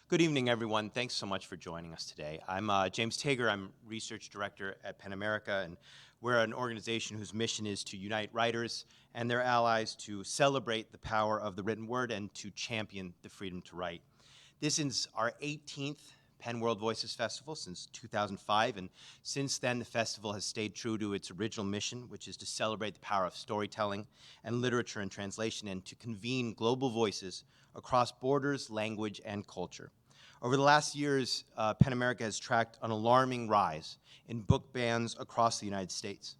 Good evening, everyone. Thanks so much for joining us today. I'm James Tager. I'm Research Director at PEN America, and we're an organization whose mission is to unite writers and their allies to celebrate the power of the written word and to champion the freedom to write. This is our 18th PEN World Voices Festival since 2005, and since then the festival has stayed true to its original mission, which is to celebrate the power of storytelling and literature and translation and to convene global voices across borders, language, and culture. Over the last years, PEN America has tracked an alarming rise in book bans across the United States.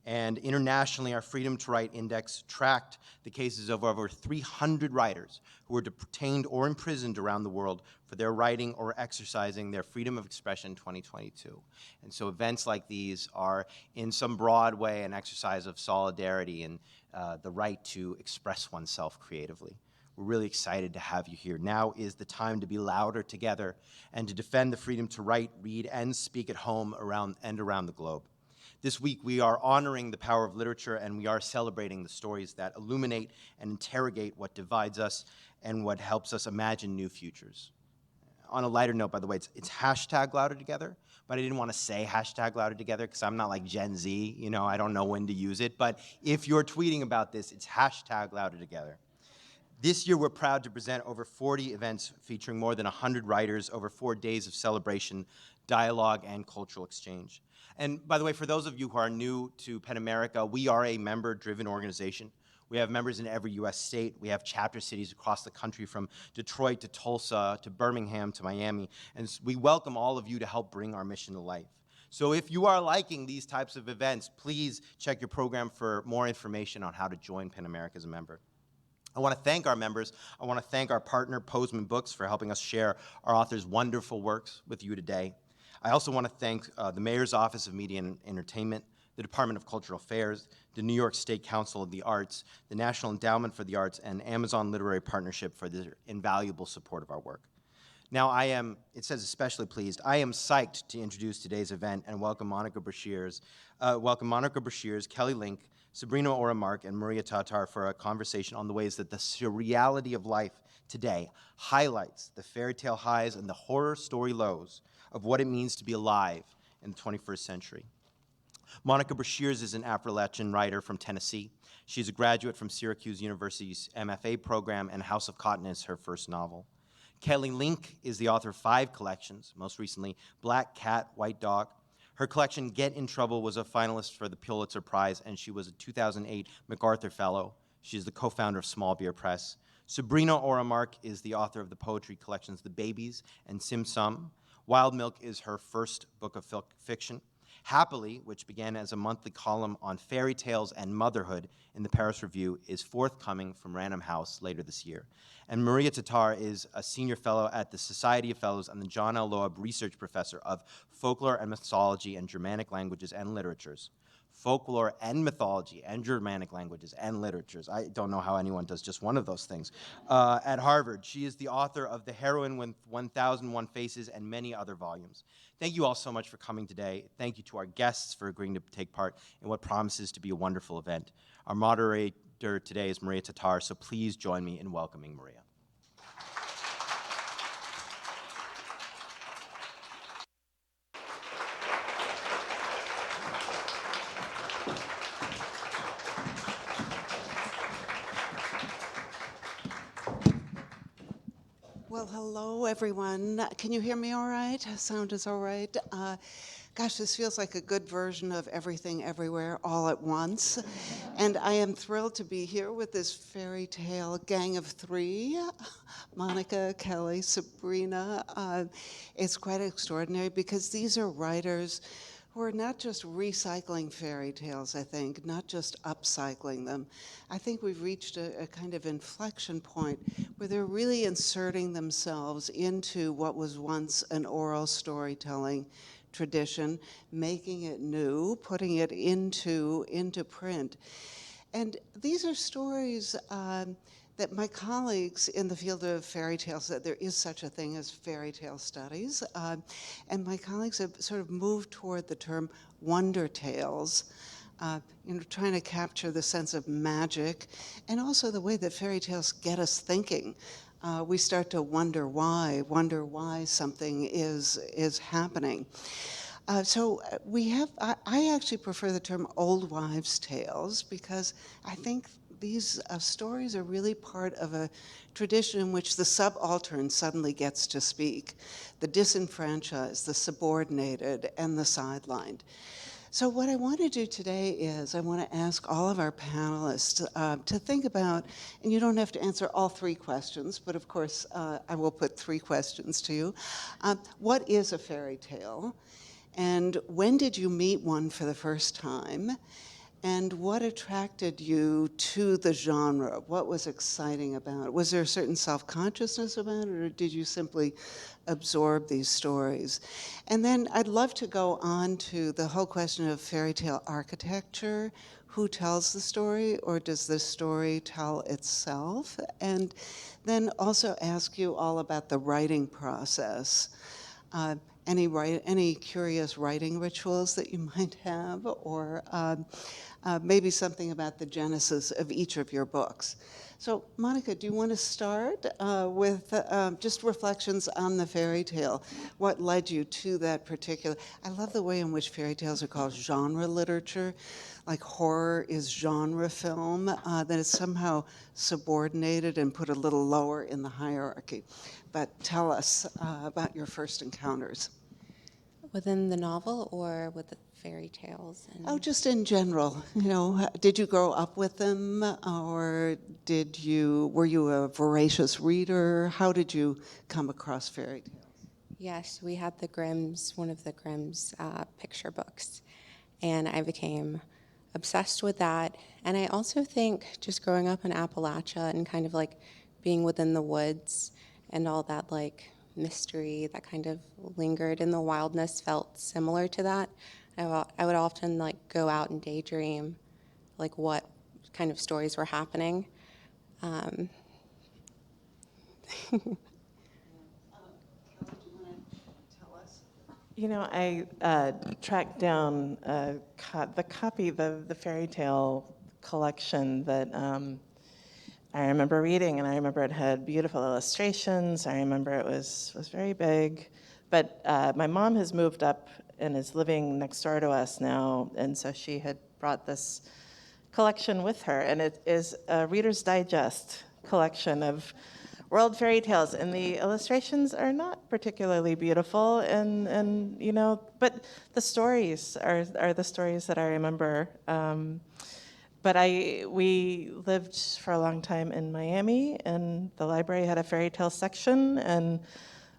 And internationally, our Freedom to Write Index tracked the cases of over 300 writers who were detained or imprisoned around the world for their writing or exercising their freedom of expression in 2022. And so events like these are, in some broad way, an exercise of solidarity and the right to express oneself creatively. We're really excited to have you here. Now is the time to be louder together and to defend the freedom to write, read, and speak at home around the globe. This week, we are honoring the power of literature, and we are celebrating the stories that illuminate and interrogate what divides us and what helps us imagine new futures. On a lighter note, by the way, it's hashtag louder together, but I didn't want to say hashtag louder together because I'm not like Gen Z, you know, I don't know when to use it, but if you're tweeting about this, it's hashtag louder together. This year, we're proud to present over 40 events featuring more than 100 writers over 4 days of celebration, dialogue, and cultural exchange. And by the way, for those of you who are new to PEN America, we are a member-driven organization. We have members in every US state. We have chapter cities across the country from Detroit to Tulsa to Birmingham to Miami. And we welcome all of you to help bring our mission to life. So if you are liking these types of events, please check your program for more information on how to join PEN America as a member. I want to thank our members. I want to thank our partner, Postman Books, for helping us share our authors' wonderful works with you today. I also want to thank the Mayor's Office of Media and Entertainment, the Department of Cultural Affairs, the New York State Council of the Arts, the National Endowment for the Arts, and Amazon Literary Partnership for their invaluable support of our work. Now, it says especially pleased, I am psyched to introduce today's event and welcome Monica Brashears, Kelly Link, Sabrina Orah Mark, and Maria Tatar for a conversation on the ways that the surreality of life today highlights the fairy tale highs and the horror story lows of what it means to be alive in the 21st century. Monica Brashears is an Appalachian writer from Tennessee. She's a graduate from Syracuse University's MFA program, and House of Cotton is her first novel. Kelly Link is the author of 5 collections, most recently Black Cat, White Dog. Her collection, Get in Trouble, was a finalist for the Pulitzer Prize, and she was a 2008 MacArthur Fellow. She is the co-founder of Small Beer Press. Sabrina Orah Mark is the author of the poetry collections The Babies and Sim Sum. Wild Milk is her first book of fiction. Happily, which began as a monthly column on fairy tales and motherhood in the Paris Review, is forthcoming from Random House later this year. And Maria Tatar is a senior fellow at the Society of Fellows and the John L. Loeb Research Professor of Folklore and Mythology and Germanic Languages and Literatures. Folklore and mythology and Germanic languages and literatures. I don't know how anyone does just one of those things. At Harvard, she is the author of The Heroine with 1001 Faces and many other volumes. Thank you all so much for coming today. Thank you to our guests for agreeing to take part in what promises to be a wonderful event. Our moderator today is Maria Tatar, so please join me in welcoming Maria. Well, hello, everyone. Can you hear me all right? Sound is all right. Gosh, this feels like a good version of Everything Everywhere All at Once. And I am thrilled to be here with this fairy tale gang of 3, Monica, Kelly, Sabrina. It's quite extraordinary because these are writers who are not just recycling fairy tales, I think, not just upcycling them. I think we've reached a kind of inflection point where they're really inserting themselves into what was once an oral storytelling tradition, making it new, putting it into print. And these are stories that my colleagues in the field of fairy tales, that there is such a thing as fairy tale studies, and my colleagues have sort of moved toward the term wonder tales, trying to capture the sense of magic and also the way that fairy tales get us thinking we start to wonder why something is happening. I actually prefer the term old wives' tales because I think these stories are really part of a tradition in which the subaltern suddenly gets to speak, the disenfranchised, the subordinated, and the sidelined. So what I want to do today is I want to ask all of our panelists to think about, and you don't have to answer all three questions, but of course I will put three questions to you. What is a fairy tale? And when did you meet one for the first time? And what attracted you to the genre? What was exciting about it? Was there a certain self-consciousness about it, or did you simply absorb these stories? And then I'd love to go on to the whole question of fairy tale architecture. Who tells the story, or does the story tell itself? And then also ask you all about the writing process. Any curious writing rituals that you might have, or maybe something about the genesis of each of your books. So, Monica, do you want to start with just reflections on the fairy tale? What led you to that particular? I love the way in which fairy tales are called genre literature, like horror is genre film, that it's somehow subordinated and put a little lower in the hierarchy. But tell us about your first encounters. Within the novel or with the fairy tales? Oh, just in general. You know, did you grow up with them, or were you a voracious reader? How did you come across fairy tales? Yes, we had one of the Grimm's picture books, and I became obsessed with that. And I also think just growing up in Appalachia and kind of like being within the woods and all that like mystery that kind of lingered in the wildness felt similar to that. I would often like go out and daydream like what kind of stories were happening. You know, I tracked down the fairy tale collection that I remember reading, and I remember it had beautiful illustrations. I remember it was very big. But my mom has moved up and is living next door to us now, and so she had brought this collection with her, and it is a Reader's Digest collection of world fairy tales, and the illustrations are not particularly beautiful, and you know, but the stories are the stories that I remember. But we lived for a long time in Miami, and the library had a fairy tale section, and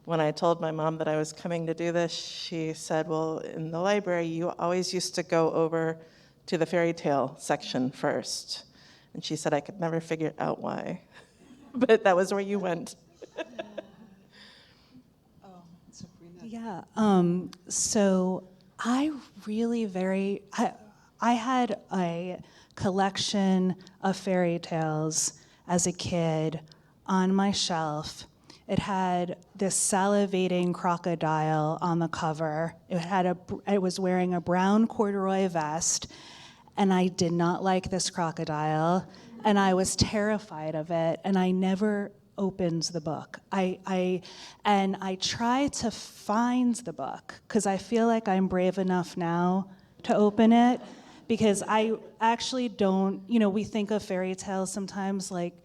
when I told my mom that I was coming to do this, she said, well, in the library, you always used to go over to the fairy tale section first. And she said I could never figure out why. But that was where you went. Sabrina. Yeah. So I had a collection of fairy tales as a kid on my shelf. It had this salivating crocodile on the cover. It was wearing a brown corduroy vest, and I did not like this crocodile, and I was terrified of it, and I never opened the book. I try to find the book because I feel like I'm brave enough now to open it, because I actually don't, we think of fairy tales sometimes like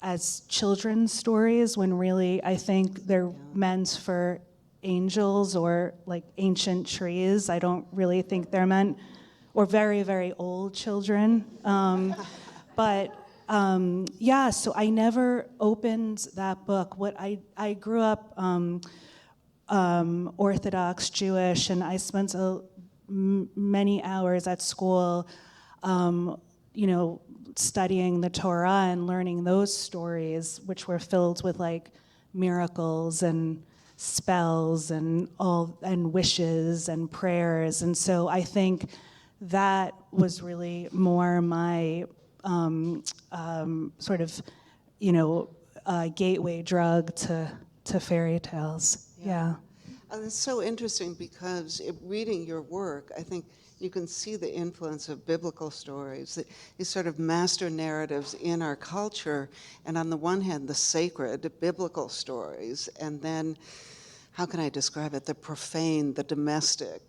as children's stories, when really I think they're meant for angels or like ancient trees. I don't really think they're meant, or very, very old children. So I never opened that book. I grew up Orthodox Jewish, and I spent many hours at school, studying the Torah and learning those stories, which were filled with like miracles and spells and wishes and prayers. And so I think that was really more my gateway drug to fairy tales. Yeah. It's so interesting because reading your work, I think, you can see the influence of biblical stories, these sort of master narratives in our culture, and on the one hand, the sacred biblical stories, and then, how can I describe it? The profane, the domestic,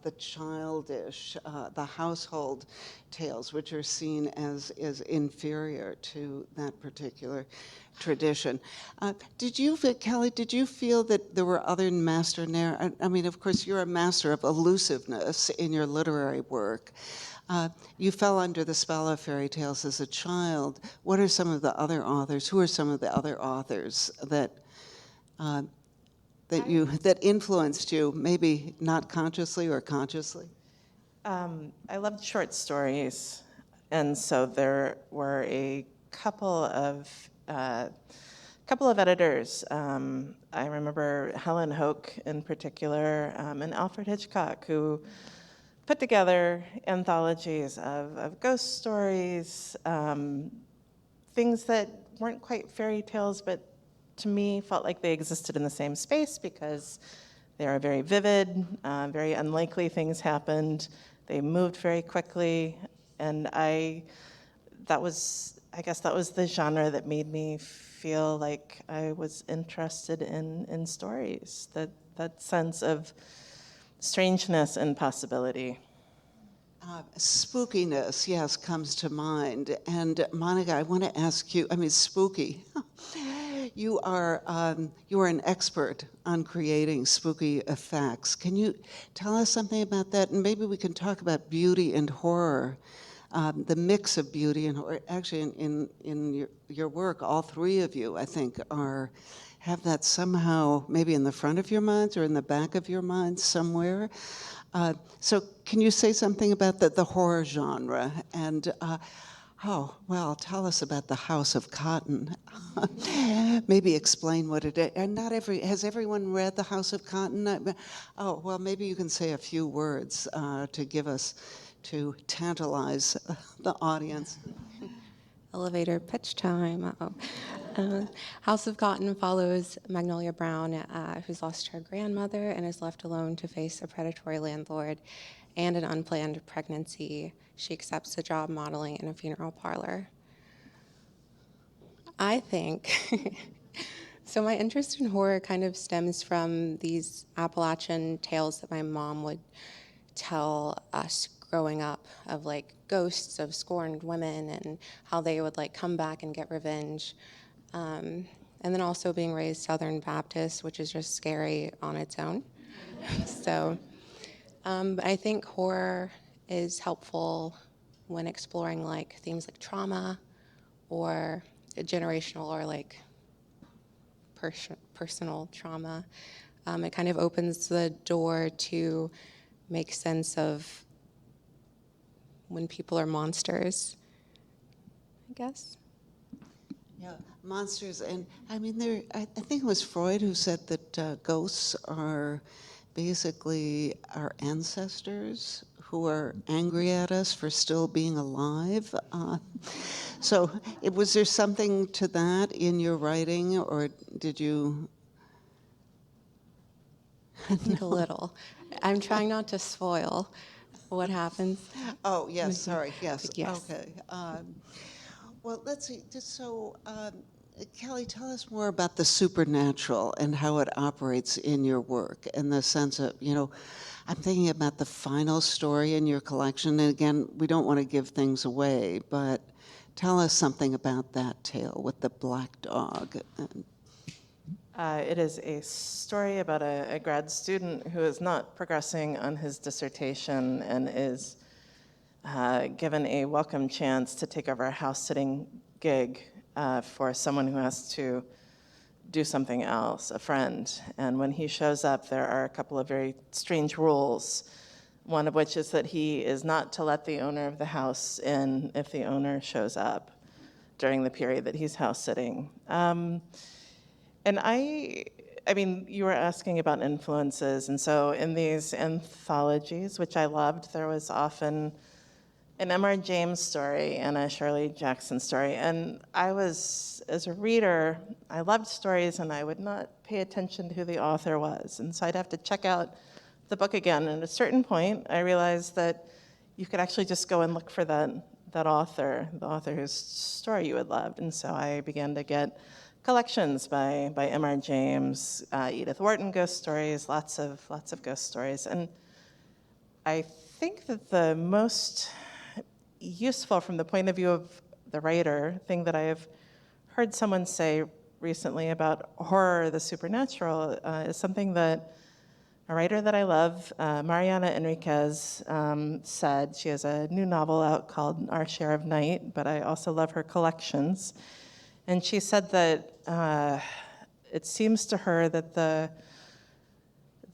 the childish, the household tales, which are seen as inferior to that particular tradition. Kelly, did you feel that there were other master narratives? I mean, of course, you're a master of elusiveness in your literary work. You fell under the spell of fairy tales as a child. What are some of the other authors? Who are some of the other authors that that influenced you, maybe not consciously or consciously? I loved short stories, and so there were a couple of editors. I remember Helen Hoke in particular, and Alfred Hitchcock, who put together anthologies of ghost stories, things that weren't quite fairy tales, but to me felt like they existed in the same space because they are very vivid, very unlikely things happened. They moved very quickly, and I guess that was the genre that made me feel like I was interested in stories, that sense of strangeness and possibility. Spookiness, yes, comes to mind. And Monica, I want to ask you, I mean, spooky. You are an expert on creating spooky effects. Can you tell us something about that? And maybe we can talk about beauty and horror, the mix of beauty and horror. Actually, in your work, all three of you, I think, have that somehow maybe in the front of your minds or in the back of your minds somewhere. So can you say something about the horror genre? And tell us about the House of Cotton. Maybe explain what it is. And has everyone read the House of Cotton? Maybe you can say a few words to tantalize the audience. Elevator pitch time. House of Cotton follows Magnolia Brown, who's lost her grandmother and is left alone to face a predatory landlord and an unplanned pregnancy. She accepts a job modeling in a funeral parlor. I think, so my interest in horror kind of stems from these Appalachian tales that my mom would tell us growing up of like ghosts of scorned women and how they would like come back and get revenge. And then also being raised Southern Baptist, which is just scary on its own. So I think horror is helpful when exploring like themes like trauma or generational or like personal trauma. It kind of opens the door to make sense of when people are monsters, I guess. Yeah, monsters, and I mean, I think it was Freud who said that ghosts are basically our ancestors who are angry at us for still being alive. So was there something to that in your writing, or did you? I think a little. I'm trying not to spoil what happens. Oh, yes, sorry, yes, Yes. okay. Well, let's see, Kelly, tell us more about the supernatural and how it operates in your work in the sense of, I'm thinking about the final story in your collection, and again, we don't want to give things away, but tell us something about that tale with the black dog. It is a story about a grad student who is not progressing on his dissertation and is given a welcome chance to take over a house-sitting gig for someone who has to do something else, a friend. And when he shows up, there are a couple of very strange rules, one of which is that he is not to let the owner of the house in if the owner shows up during the period that he's house-sitting. And I mean, you were asking about influences, and so in these anthologies, which I loved, there was often an M.R. James story and a Shirley Jackson story. And I was, as a reader, I loved stories and I would not pay attention to who the author was. And so I'd have to check out the book again. And at a certain point, I realized that you could actually just go and look for that author, the author whose story you had loved. And so I began to get collections by M.R. James, Edith Wharton ghost stories, lots of ghost stories. And I think that the most useful from the point of view of the writer thing that I have heard someone say recently about horror, the supernatural, is something that a writer that I love, Mariana Enriquez, said. She has a new novel out called Our Share of Night, but I also love her collections. And she said that it seems to her that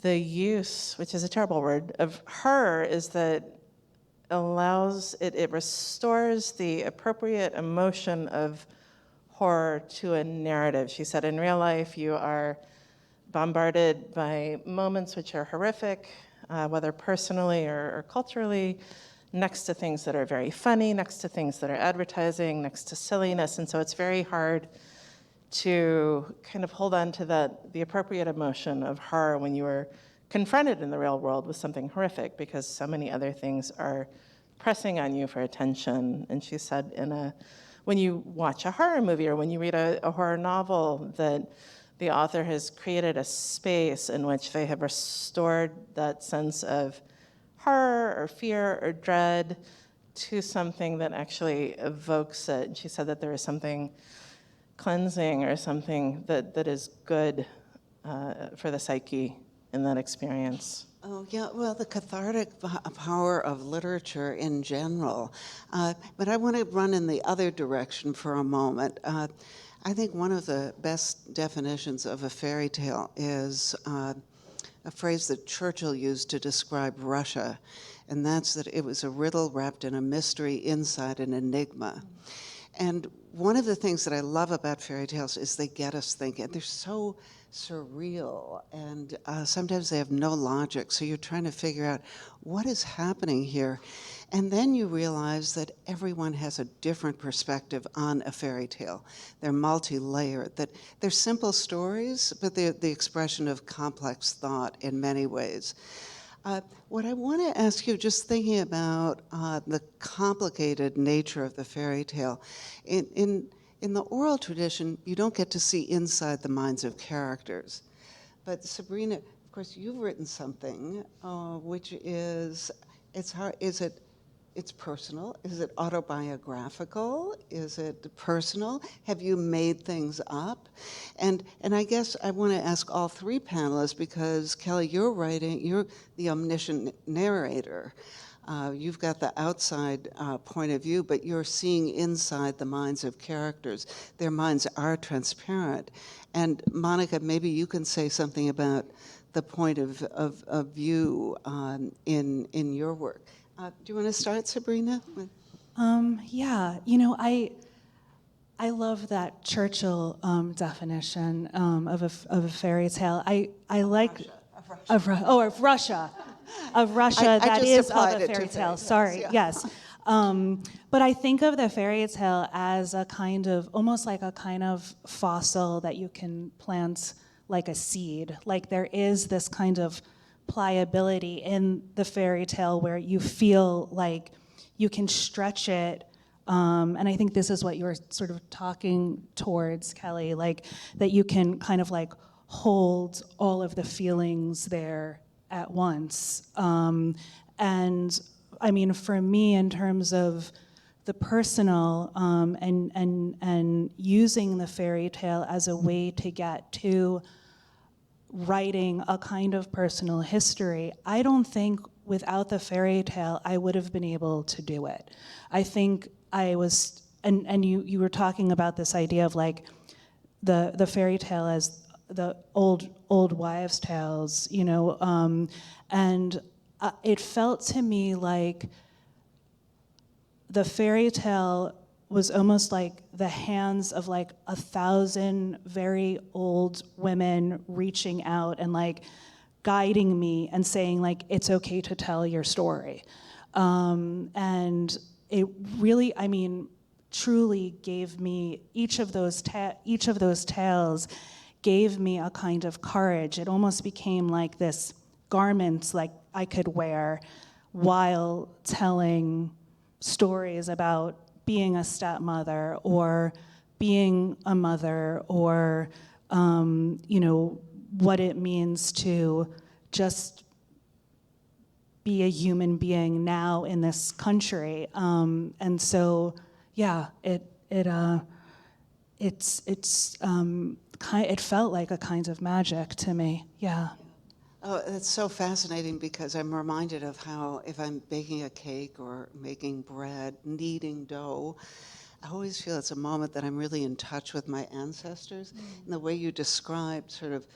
the use, which is a terrible word, of horror is that it restores the appropriate emotion of horror to a narrative. She said, in real life, you are bombarded by moments which are horrific, whether personally or culturally, next to things that are very funny, next to things that are advertising, next to silliness. And so it's very hard to kind of hold on to the appropriate emotion of horror when you are confronted in the real world with something horrific, because so many other things are pressing on you for attention. And she said, when you watch a horror movie or when you read a horror novel, that the author has created a space in which they have restored that sense of horror or fear or dread to something that actually evokes it. And she said that there is something cleansing or something that is good for the psyche in that experience. Oh, yeah, well, the cathartic power of literature in general. But I want to run in the other direction for a moment. I think one of the best definitions of a fairy tale is a phrase that Churchill used to describe Russia, and that's that it was a riddle wrapped in a mystery inside an enigma. And one of the things that I love about fairy tales is they get us thinking. They're so surreal, and sometimes they have no logic, so you're trying to figure out what is happening here. And then you realize that everyone has a different perspective on a fairy tale. They're multi-layered, that they're simple stories, but they're the expression of complex thought in many ways. What I want to ask you, just thinking about the complicated nature of the fairy tale, in the oral tradition, you don't get to see inside the minds of characters. But Sabrina, of course, you've written something which is, it's personal? Is it autobiographical? Is it personal? Have you made things up? And I guess I want to ask all three panelists, because Kelly, you're the omniscient narrator. You've got the outside point of view, but you're seeing inside the minds of characters. Their minds are transparent. And Monica, maybe you can say something about the point of view in your work. Do you want to start, Sabrina? Yeah, I love that Churchill definition of a fairy tale. I like of Russia. Of Russia, I that just is of applied a it to fairy tale. things, Sorry, yeah. yes. But I think of the fairy tale as a kind of, almost like a kind of fossil that you can plant like a seed. Like there is this kind of pliability in the fairy tale where you feel like you can stretch it. And I think this is what you were sort of talking towards, Kelly, like that you can kind of like hold all of the feelings there at once. And I mean, for me, in terms of the personal and using the fairy tale as a way to get to writing a kind of personal history, I don't think without the fairy tale I would have been able to do it. I think I was, and you were talking about this idea of like the fairy tale as the old wives' tales, and it felt to me like the fairy tale was almost like the hands of like 1,000 very old women reaching out and like guiding me and saying like, it's okay to tell your story. And it really, I mean, truly gave me, each of those tales gave me a kind of courage. It almost became like this garment like I could wear while telling stories about being a stepmother or being a mother, or what it means to just be a human being now in this country. And so, yeah, it felt like a kind of magic to me. Yeah. Oh, it's so fascinating because I'm reminded of how if I'm baking a cake or making bread, kneading dough, I always feel it's a moment that I'm really in touch with my ancestors. And the way you described sort of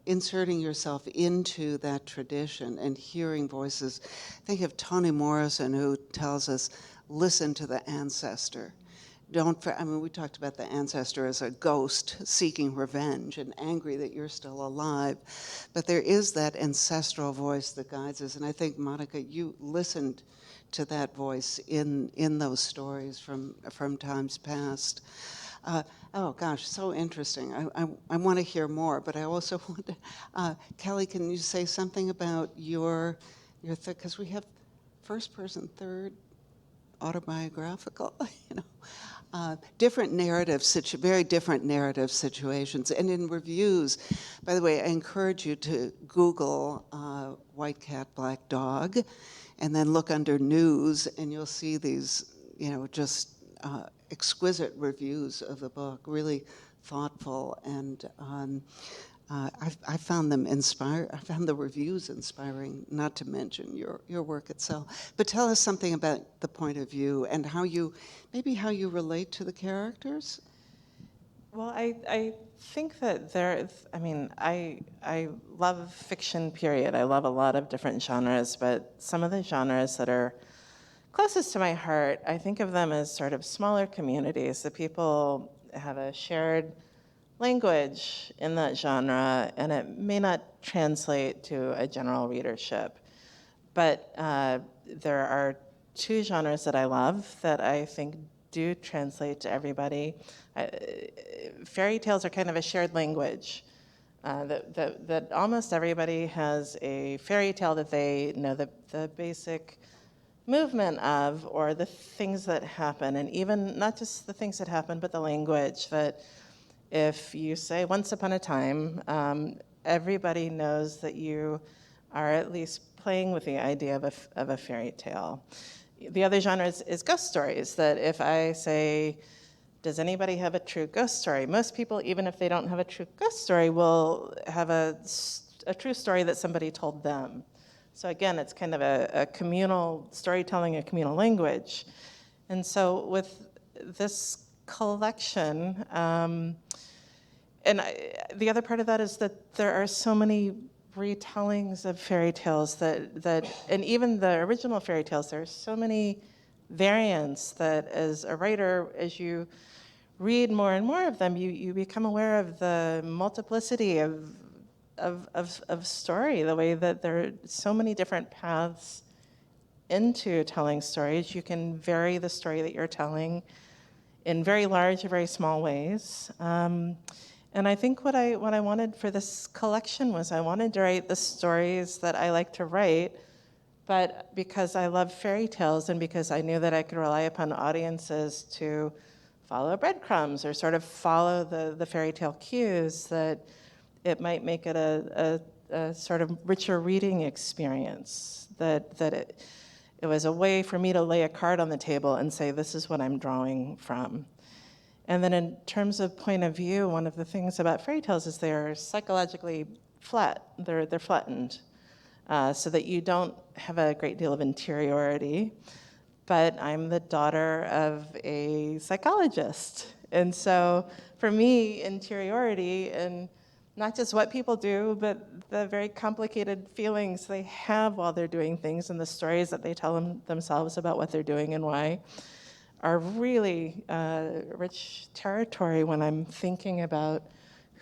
inserting yourself into that tradition and hearing voices. Think of Toni Morrison, who tells us, listen to the ancestor. We talked about the ancestor as a ghost seeking revenge and angry that you're still alive. But there is that ancestral voice that guides us. And I think, Monica, you listened to that voice in those stories from times past. Oh gosh, so interesting. I want to hear more, but I also want to, Kelly, can you say something about your because we have first person, third, autobiographical, different narratives, very different narrative situations. And in reviews, by the way, I encourage you to Google white cat, black dog, and then look under news, and you'll see these, just exquisite reviews of the book, really thoughtful, and I found them inspiring. I found the reviews inspiring, not to mention your work itself. But tell us something about the point of view and how you relate to the characters. Well, I think that I love fiction, period. I love a lot of different genres, but some of the genres that are closest to my heart, I think of them as sort of smaller communities. The people have a shared language in that genre, and it may not translate to a general readership. But there are two genres that I love that I think do translate to everybody. Fairy tales are kind of a shared language. That almost everybody has a fairy tale that they know the basic movement of, or the things that happen, and even not just the things that happen, but the language that if you say once upon a time, everybody knows that you are at least playing with the idea of a fairy tale. The other genre is ghost stories, that if I say, does anybody have a true ghost story? Most people, even if they don't have a true ghost story, will have a true story that somebody told them. So again, it's kind of a communal storytelling, a communal language. And so with this collection, the other part of that is that there are so many retellings of fairy tales that and even the original fairy tales, there are so many variants that as a writer, as you read more and more of them, you become aware of the multiplicity of story, the way that there are so many different paths into telling stories. You can vary the story that you're telling in very large or very small ways. And I think what I wanted for this collection was I wanted to write the stories that I like to write, but because I love fairy tales and because I knew that I could rely upon audiences to follow breadcrumbs or sort of follow the fairy tale cues, that it might make it a sort of richer reading experience, that it was a way for me to lay a card on the table and say, this is what I'm drawing from. And then in terms of point of view, one of the things about fairy tales is they're psychologically flat. They're flattened, so that you don't have a great deal of interiority. But I'm the daughter of a psychologist. And so for me, interiority and not just what people do, but the very complicated feelings they have while they're doing things and the stories that they tell themselves about what they're doing and why are really rich territory when I'm thinking about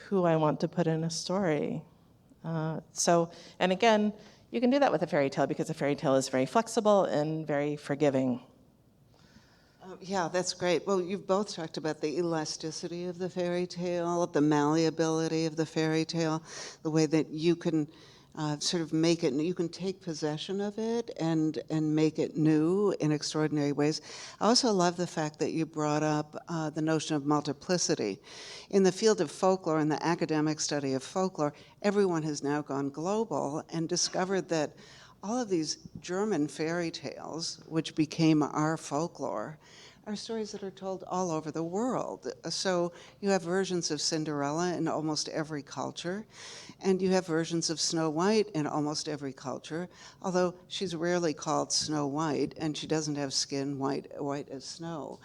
who I want to put in a story. And again, you can do that with a fairy tale because a fairy tale is very flexible and very forgiving. Yeah, that's great. Well, you've both talked about the elasticity of the fairy tale, the malleability of the fairy tale, the way that you can sort of make it, you can take possession of it and make it new in extraordinary ways. I also love the fact that you brought up the notion of multiplicity. In the field of folklore, in the academic study of folklore, everyone has now gone global and discovered that all of these German fairy tales, which became our folklore, are stories that are told all over the world. So you have versions of Cinderella in almost every culture, and you have versions of Snow White in almost every culture, although she's rarely called Snow White, and she doesn't have skin white as snow.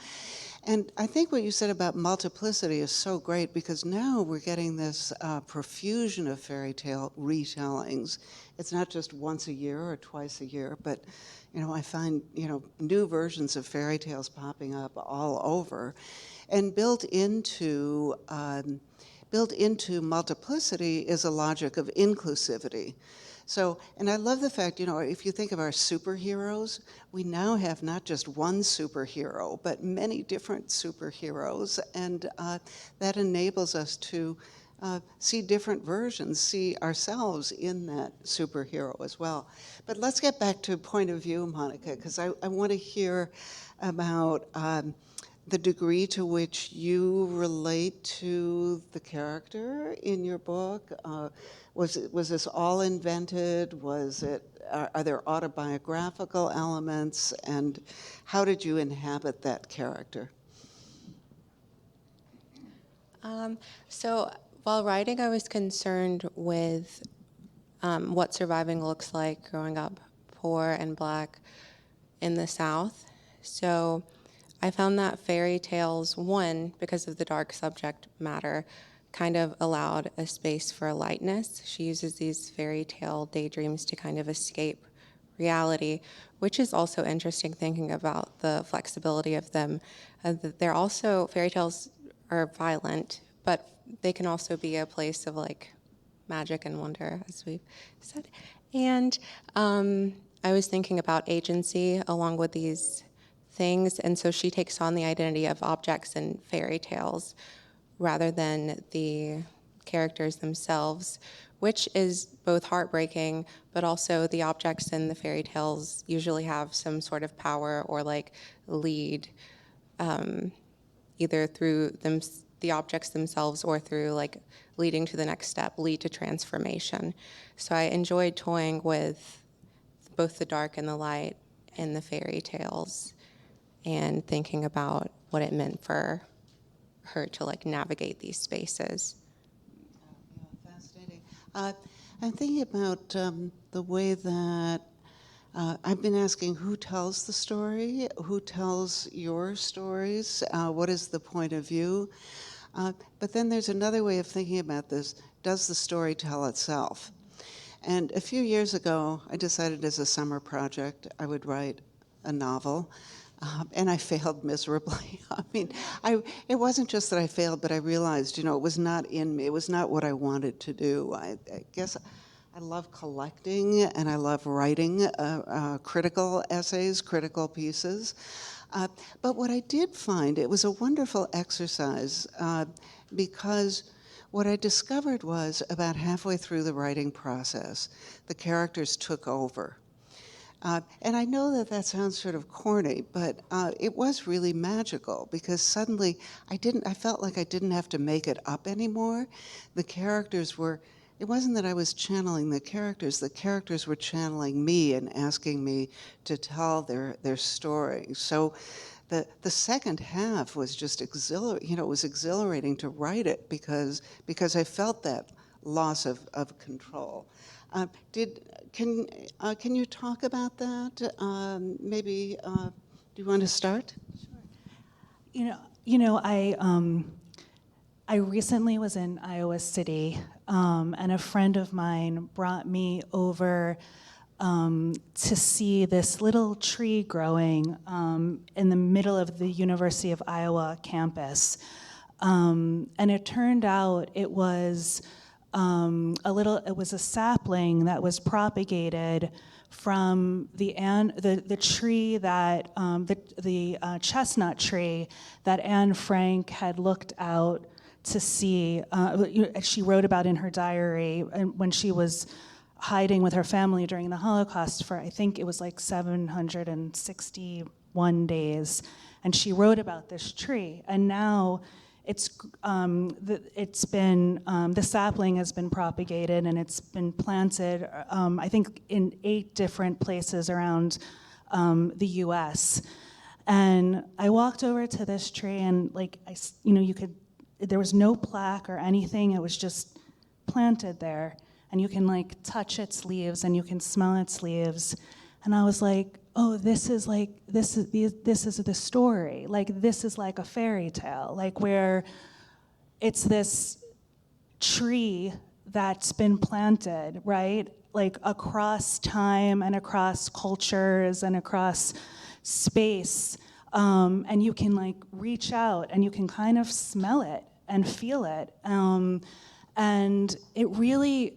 And I think what you said about multiplicity is so great, because now we're getting this profusion of fairy tale retellings. It's not just once a year or twice a year, but I find new versions of fairy tales popping up all over, and built into multiplicity is a logic of inclusivity. So, and I love the fact, if you think of our superheroes, we now have not just one superhero, but many different superheroes, and that enables us to see different versions, see ourselves in that superhero as well. But let's get back to point of view, Monica, because I want to hear about the degree to which you relate to the character in your book. Was this all invented? Are there autobiographical elements? And how did you inhabit that character? So while writing, I was concerned with what surviving looks like growing up poor and Black in the South. So I found that fairy tales, one, because of the dark subject matter, kind of allowed a space for lightness. She uses these fairy tale daydreams to kind of escape reality, which is also interesting thinking about the flexibility of them. They're also, fairy tales are violent, but they can also be a place of like magic and wonder, as we've said. And I was thinking about agency along with these things, and so she takes on the identity of objects in fairy tales rather than the characters themselves, which is both heartbreaking, but also the objects in the fairy tales usually have some sort of power or like lead, either through the objects themselves or through like leading to the next step, lead to transformation. So I enjoyed toying with both the dark and the light in the fairy tales and thinking about what it meant for her to like navigate these spaces. Yeah, fascinating. I'm thinking about the way that I've been asking who tells the story, who tells your stories, what is the point of view? But then there's another way of thinking about this. Does the story tell itself? And a few years ago, I decided as a summer project I would write a novel. And I failed miserably. I mean, it wasn't just that I failed, but I realized, it was not in me. It was not what I wanted to do. I guess I love collecting, and I love writing critical essays, critical pieces. But what I did find, it was a wonderful exercise because what I discovered was about halfway through the writing process, the characters took over. And I know that sounds sort of corny, but it was really magical because suddenly I felt like I didn't have to make it up anymore. The characters were, it wasn't that I was channeling the characters were channeling me and asking me to tell their story. So the second half was just exhilarating, it was exhilarating to write it because I felt that loss of control. Can you talk about that? Maybe do you want to start? I recently was in Iowa City, and a friend of mine brought me over to see this little tree growing in the middle of the University of Iowa campus, and it turned out it was a sapling that was propagated from the tree that the chestnut tree that Anne Frank had looked out to see. She wrote about in her diary when she was hiding with her family during the Holocaust for, I think it was like 761 days. And she wrote about this tree. And now the sapling has been propagated and it's been planted, I think, in 8 different places around the US. And I walked over to this tree and there was no plaque or anything. It was just planted there. And you can like touch its leaves and you can smell its leaves. And I was like, oh, this is the story. Like, this is like a fairy tale, like where it's this tree that's been planted, right? Like across time and across cultures and across space. And you can like reach out and you can kind of smell it and feel it. And it really,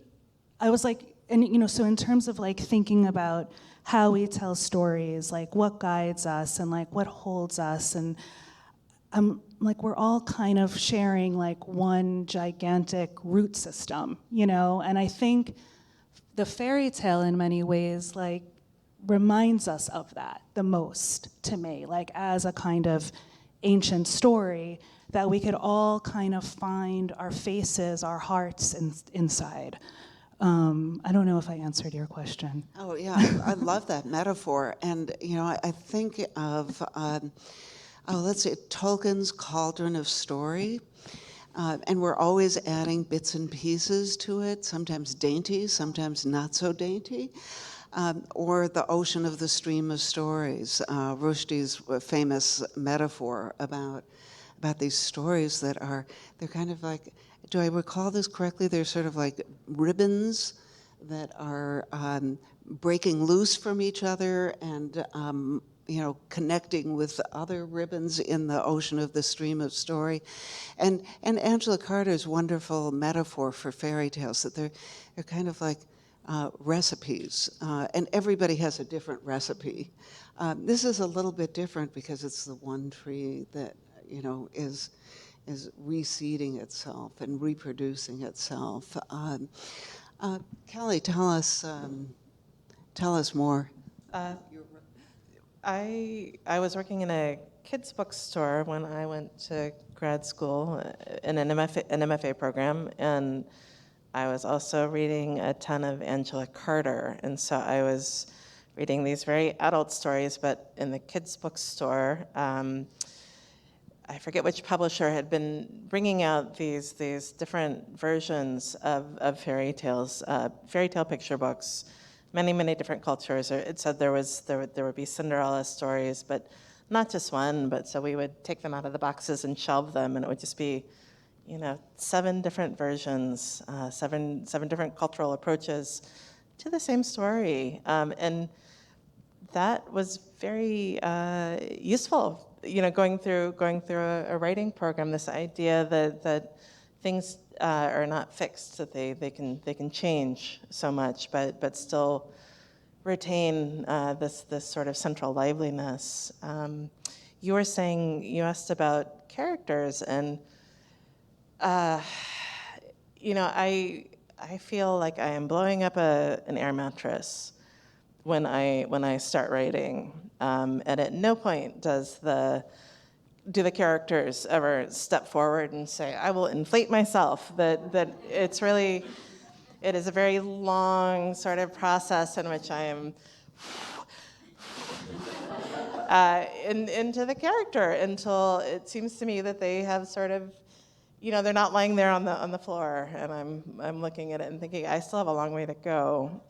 I was like, and so in terms of like thinking about how we tell stories, like what guides us and like what holds us, and like we're all kind of sharing like one gigantic root system, and I think the fairy tale in many ways like reminds us of that the most to me, like as a kind of ancient story that we could all kind of find our faces, our hearts inside. I don't know if I answered your question. Oh, yeah, I love that metaphor. And, I think of, let's see, Tolkien's Cauldron of Story. And we're always adding bits and pieces to it, sometimes dainty, sometimes not so dainty. Or the ocean of the stream of stories, Rushdie's famous metaphor about these stories that they're kind of like, do I recall this correctly? They're sort of like ribbons that are breaking loose from each other and connecting with other ribbons in the ocean of the stream of story. And Angela Carter's wonderful metaphor for fairy tales, that they're kind of like recipes, and everybody has a different recipe. This is a little bit different because it's the one tree that is reseeding itself and reproducing itself. Kelly, tell us more. I was working in a kids' bookstore when I went to grad school in an MFA program, and I was also reading a ton of Angela Carter, and so I was reading these very adult stories, but in the kids' bookstore, I forget which publisher had been bringing out these different versions of fairy tales, fairy tale picture books, many different cultures. It said there would be Cinderella stories, but not just one. But so we would take them out of the boxes and shelve them, and it would just be, 7 different versions, seven different cultural approaches to the same story, and that was very useful. Going through a writing program, this idea that things are not fixed, that they can change so much, but still retain this sort of central liveliness. You were saying, you asked about characters, and I feel like I am blowing up an air mattress when I start writing, and at no point do the characters ever step forward and say, "I will inflate myself." That it's really, it is a very long sort of process in which I am into the character until it seems to me that they have sort of, they're not lying there on the floor, and I'm looking at it and thinking, I still have a long way to go.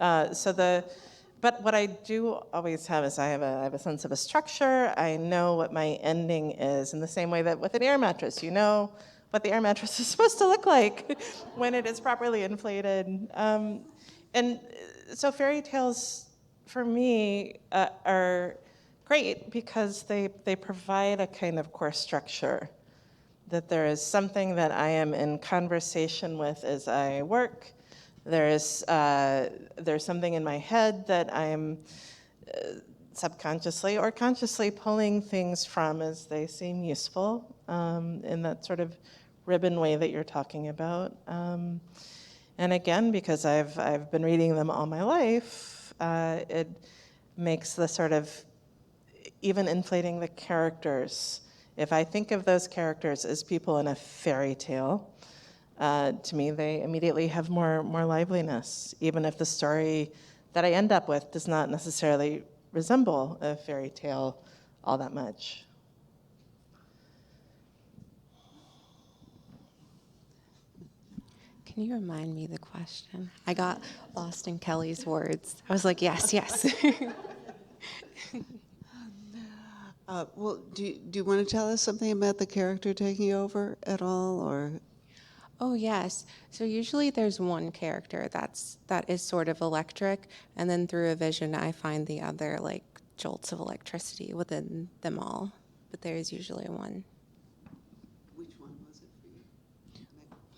But what I do always have is I have a sense of a structure. I know what my ending is, in the same way that with an air mattress, you know what the air mattress is supposed to look like when it is properly inflated. And so fairy tales, for me, are great because they provide a kind of core structure, that there is something that I am in conversation with as I work. There's something in my head that I'm subconsciously or consciously pulling things from as they seem useful, in that sort of ribbon way that you're talking about. And And again, because I've been reading them all my life, it makes the sort of, even inflating the characters. If I think of those characters as people in a fairy tale, to me, they immediately have more liveliness, even if the story that I end up with does not necessarily resemble a fairy tale all that much. Can you remind me the question? I got lost in Kelly's words. I was like, yes, yes. Well, do you want to tell us something about the character taking over at all, or? Oh, yes. So usually there's one character that is sort of electric, and then through a vision I find the other like jolts of electricity within them all. But there is usually one. Which one was it for you?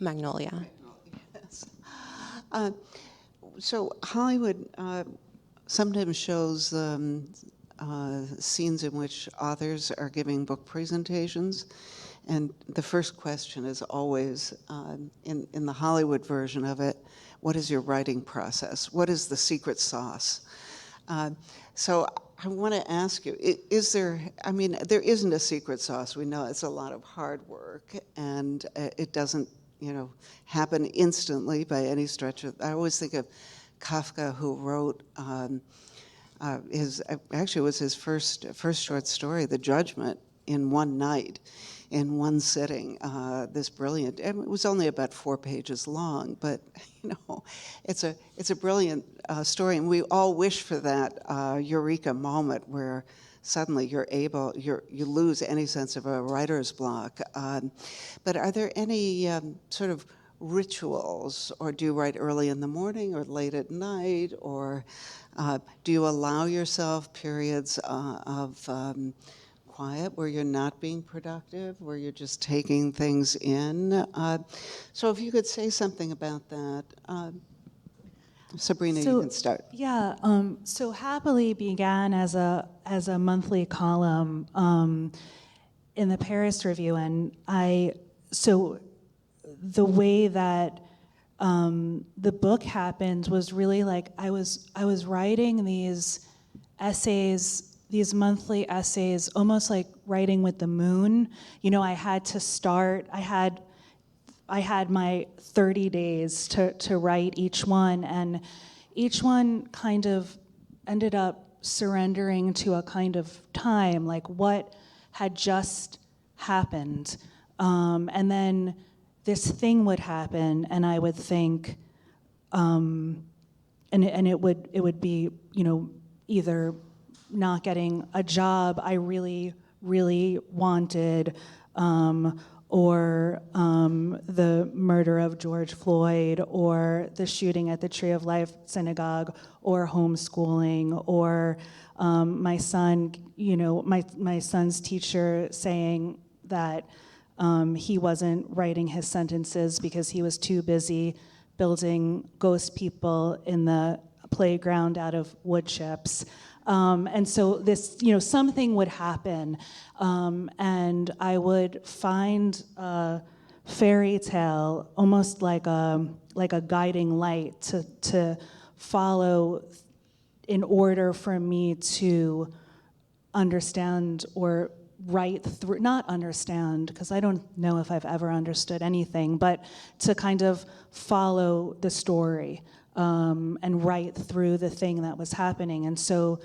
Magnolia. Yes. So Hollywood sometimes shows scenes in which authors are giving book presentations. And the first question is always, in the Hollywood version of it, what is your writing process? What is the secret sauce? So I want to ask you, is there, I mean, there isn't a secret sauce. We know it's a lot of hard work, and it doesn't, happen instantly by any stretch of, I always think of Kafka, who wrote actually it was his first short story, The Judgment, in one night, in one sitting. This brilliant, and it was only about 4 pages long, but it's a brilliant story, and we all wish for that eureka moment where suddenly you lose any sense of a writer's block. But are there any sort of rituals, or do you write early in the morning or late at night, or do you allow yourself periods of quiet where you're not being productive, where you're just taking things in? So if you could say something about that. Sabrina, you can start. Yeah, so Happily began as a monthly column in the Paris Review, and the way that the book happened was really like I was writing these essays, these monthly essays, almost like writing with the moon. I had to start. I had my 30 days to write each one, and each one kind of ended up surrendering to a kind of time, like what had just happened. And then this thing would happen, and I would think, and it would be, either not getting a job I really, really wanted, or the murder of George Floyd, or the shooting at the Tree of Life Synagogue, or homeschooling, or my son, my son's teacher saying that he wasn't writing his sentences because he was too busy building ghost people in the playground out of wood chips. And so this, something would happen, and I would find a fairy tale, almost like a guiding light to follow in order for me to understand or write through, not understand, because I don't know if I've ever understood anything, but to kind of follow the story and write through the thing that was happening. And so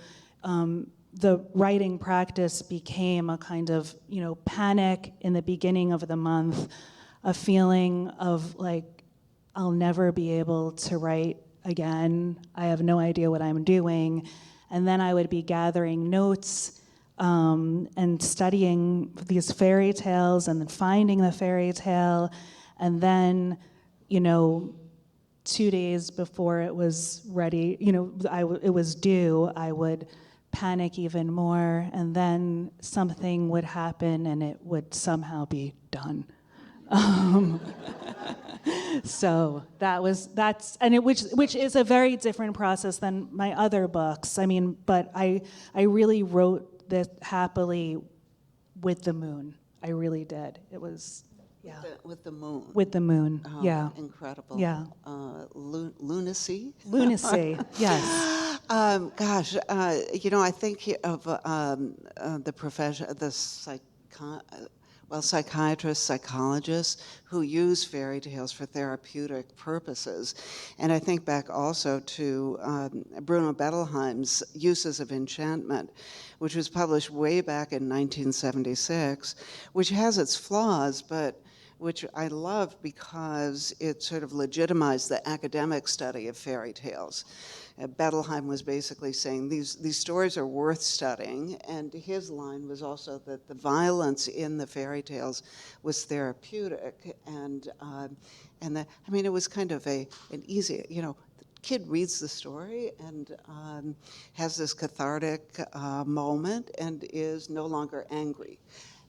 the writing practice became a kind of, panic in the beginning of the month, a feeling of like, I'll never be able to write again. I have no idea what I'm doing. And then I would be gathering notes and studying these fairy tales, and then finding the fairy tale, and then, 2 days before it was ready, it was due, I would panic even more, and then something would happen and it would somehow be done. So which is a very different process than my other books. I mean, but I really wrote this happily with the moon. I really did. It was, Yeah. With the moon. With the moon. Oh, Yeah. Incredible. Yeah. Lunacy. Lunacy. Yes. Gosh, I think of the profession, psychiatrists, psychologists who use fairy tales for therapeutic purposes. And I think back also to Bruno Bettelheim's Uses of Enchantment, which was published way back in 1976, which has its flaws, but which I love because it sort of legitimized the academic study of fairy tales. Bettelheim was basically saying these stories are worth studying, and his line was also that the violence in the fairy tales was therapeutic, and it was kind of an easy, the kid reads the story and has this cathartic moment and is no longer angry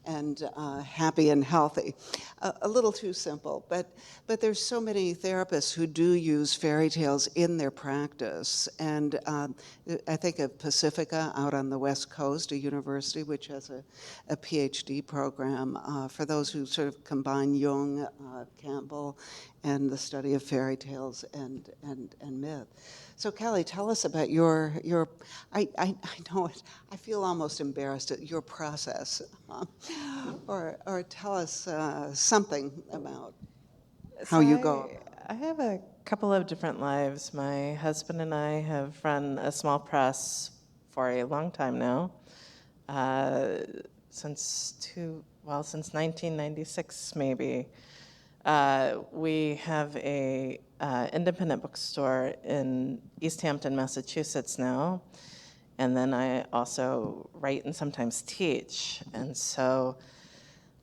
and happy and healthy. A little too simple, but there's so many therapists who do use fairy tales in their practice. And I think of Pacifica out on the West Coast, a university which has a PhD program for those who sort of combine Jung, Campbell, and the study of fairy tales and myth. So Callie, tell us about your I know it, I feel almost embarrassed at your process, or tell us something about how you go. I have a couple of different lives. My husband and I have run a small press for a long time now, since 1996 maybe. We have a independent bookstore in East Hampton, Massachusetts now, and then I also write and sometimes teach, and so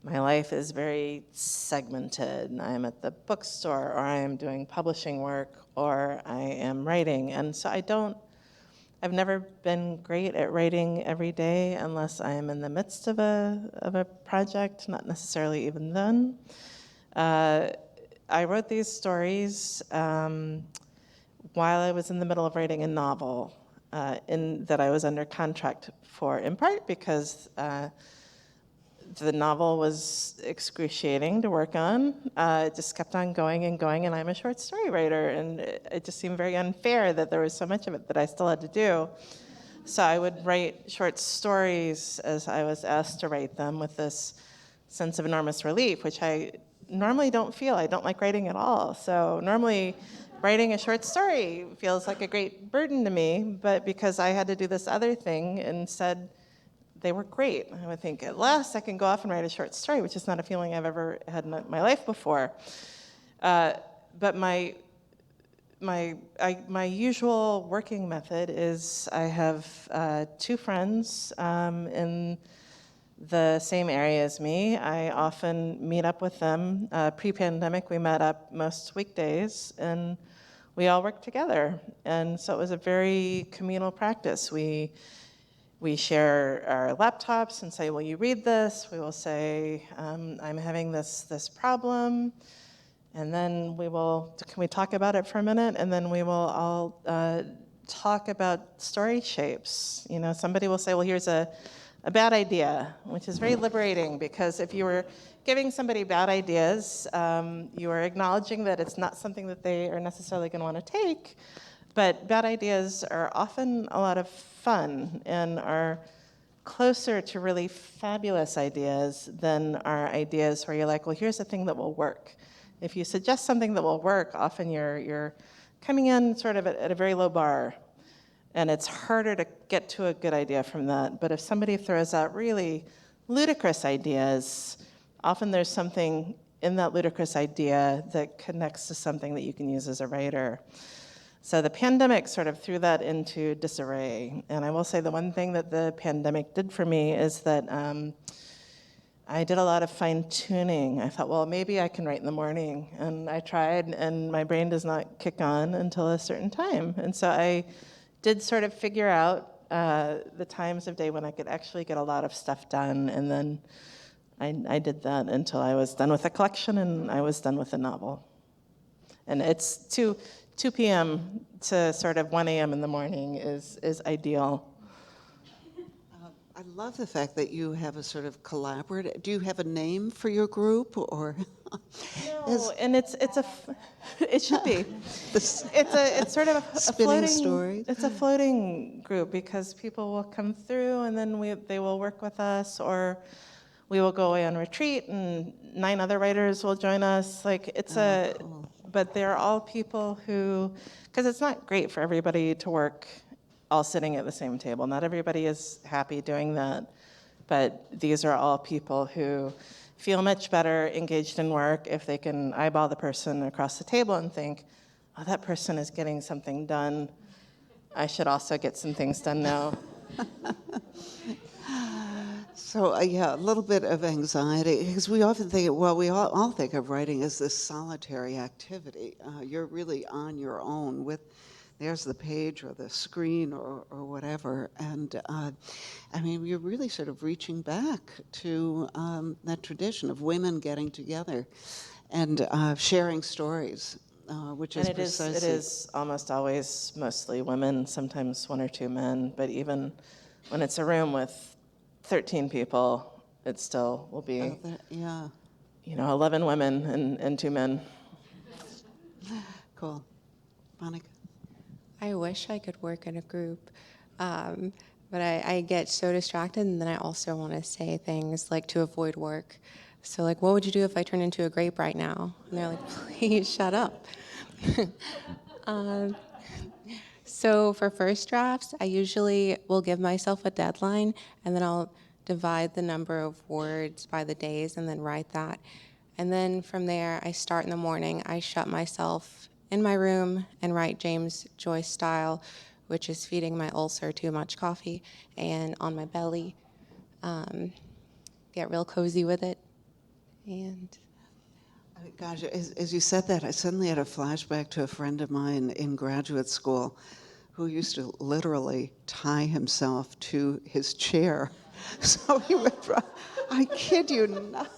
my life is very segmented. I'm at the bookstore, or I am doing publishing work, or I am writing, and so I've never been great at writing every day unless I am in the midst of a project, not necessarily even then. I wrote these stories while I was in the middle of writing a novel that I was under contract for, in part because the novel was excruciating to work on. It just kept on going and going, and I'm a short story writer, and it just seemed very unfair that there was so much of it that I still had to do. So I would write short stories as I was asked to write them with this sense of enormous relief, which I normally don't feel. I don't like writing at all. So normally writing a short story feels like a great burden to me, but because I had to do this other thing instead, they were great. I would think, at last I can go off and write a short story, which is not a feeling I've ever had in my life before. But my usual working method is I have two friends in the same area as me. I often meet up with them. Pre-pandemic, we met up most weekdays, and we all worked together. And so it was a very communal practice. We share our laptops and say, will you read this? We will say, I'm having this problem. And then can we talk about it for a minute? And then we will all talk about story shapes. Somebody will say, well, here's a bad idea, which is very liberating, because if you were giving somebody bad ideas, you are acknowledging that it's not something that they are necessarily going to want to take, but bad ideas are often a lot of fun and are closer to really fabulous ideas than are ideas where you're like, well, here's the thing that will work. If you suggest something that will work, often you're coming in sort of at a very low bar, and it's harder to get to a good idea from that. But if somebody throws out really ludicrous ideas, often there's something in that ludicrous idea that connects to something that you can use as a writer. So the pandemic sort of threw that into disarray. And I will say the one thing that the pandemic did for me is that I did a lot of fine-tuning. I thought, well, maybe I can write in the morning. And I tried, and my brain does not kick on until a certain time. And so I did sort of figure out the times of day when I could actually get a lot of stuff done, and then I did that until I was done with the collection and I was done with the novel. And it's 2 p.m. to sort of 1 a.m. in the morning is ideal. I love the fact that you have a sort of collaborative. Do you have a name for your group, or? No, and it should be. It's sort of a Spinning floating stories. It's a floating group because people will come through and then they will work with us, or we will go away on retreat and 9 other writers will join us. Like Cool. but they're all people who, because it's not great for everybody to work all sitting at the same table. Not everybody is happy doing that, but these are all people who feel much better engaged in work if they can eyeball the person across the table and think, oh, that person is getting something done. I should also get some things done now. So yeah, a little bit of anxiety, because we often think, well, we all think of writing as this solitary activity. You're really on your own with, there's the page or the screen or whatever. And I mean, you're really sort of reaching back to that tradition of women getting together and sharing stories, which is And precisely. it is almost always mostly women, sometimes 1 or 2 men, but even when it's a room with 13 people, it still will be, Yeah, 11 women and 2 men. cool. Monica? I wish I could work in a group, but I get so distracted, and then I also want to say things like to avoid work. So like, what would you do if I turned into a grape right now? And they're like, please shut up. So for first drafts, I usually will give myself a deadline, and then I'll divide the number of words by the days and then write that. And then from there, I start in the morning. I shut myself in my room and write James Joyce style, which is feeding my ulcer too much coffee, and on my belly. Get real cozy with it. And Gosh, as you said that, I suddenly had a flashback to a friend of mine in graduate school who used to literally tie himself to his chair. So he would, I kid you not.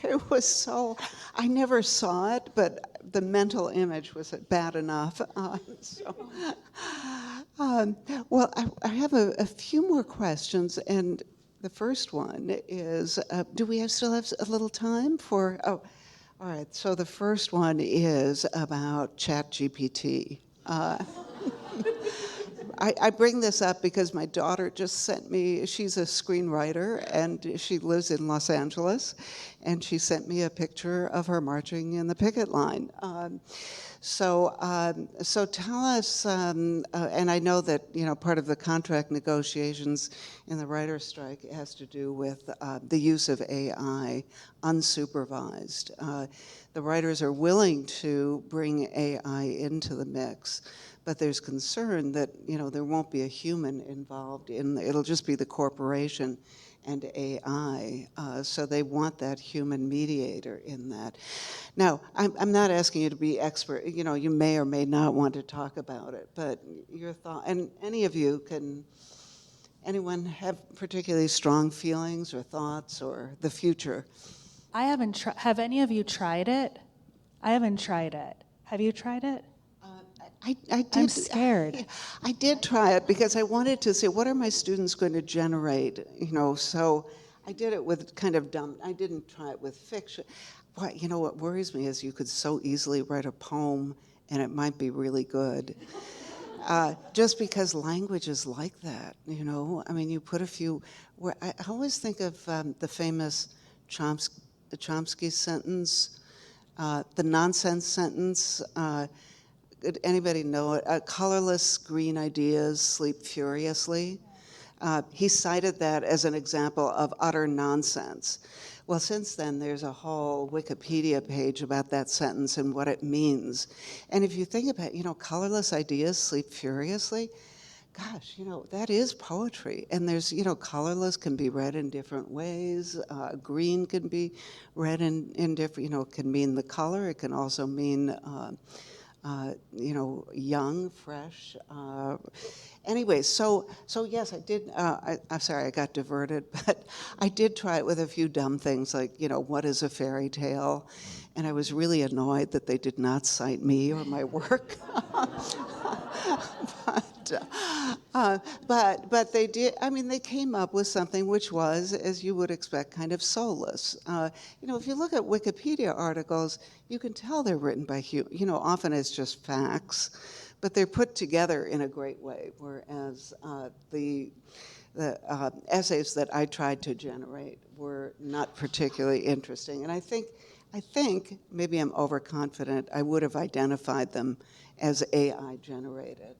It was so, I never saw it, but the mental image was bad enough. Well, I have a few more questions, and the first one is, do we still have a little time for, oh, all right, so the first one is about ChatGPT. I bring this up because my daughter just sent me, she's a screenwriter, and she lives in Los Angeles, and she sent me a picture of her marching in the picket line. So tell us, and I know that part of the contract negotiations in the writer's strike has to do with the use of AI unsupervised. The writers are willing to bring AI into the mix, but there's concern that there won't be a human involved it'll just be the corporation and AI. So they want that human mediator in that. Now, I'm not asking you to be expert. You may or may not want to talk about it, but your thought, and anyone have particularly strong feelings or thoughts or the future? I haven't have any of you tried it? I haven't tried it. Have you tried it? I did. I'm scared. I did try it because I wanted to see what are my students going to generate, so I did it with kind of dumb, I didn't try it with fiction. But what worries me is you could so easily write a poem and it might be really good. Just because language is like that, I mean, you put a few, I always think of the famous Chomsky sentence, the nonsense sentence. Anybody know it? Colorless green ideas sleep furiously. He cited that as an example of utter nonsense. Well, since then, there's a whole Wikipedia page about that sentence and what it means. And if you think about, colorless ideas sleep furiously, gosh, that is poetry. And there's, colorless can be read in different ways. Green can be read in different, can mean the color. It can also mean young, fresh. Anyway, so yes, I did. I'm sorry, I got diverted, but I did try it with a few dumb things like, what is a fairy tale? And I was really annoyed that they did not cite me or my work. But they did. I mean, they came up with something which was, as you would expect, kind of soulless. If you look at Wikipedia articles, you can tell they're written by often it's just facts, but they're put together in a great way. Whereas the essays that I tried to generate were not particularly interesting, and I think maybe I'm overconfident. I would have identified them as AI generated.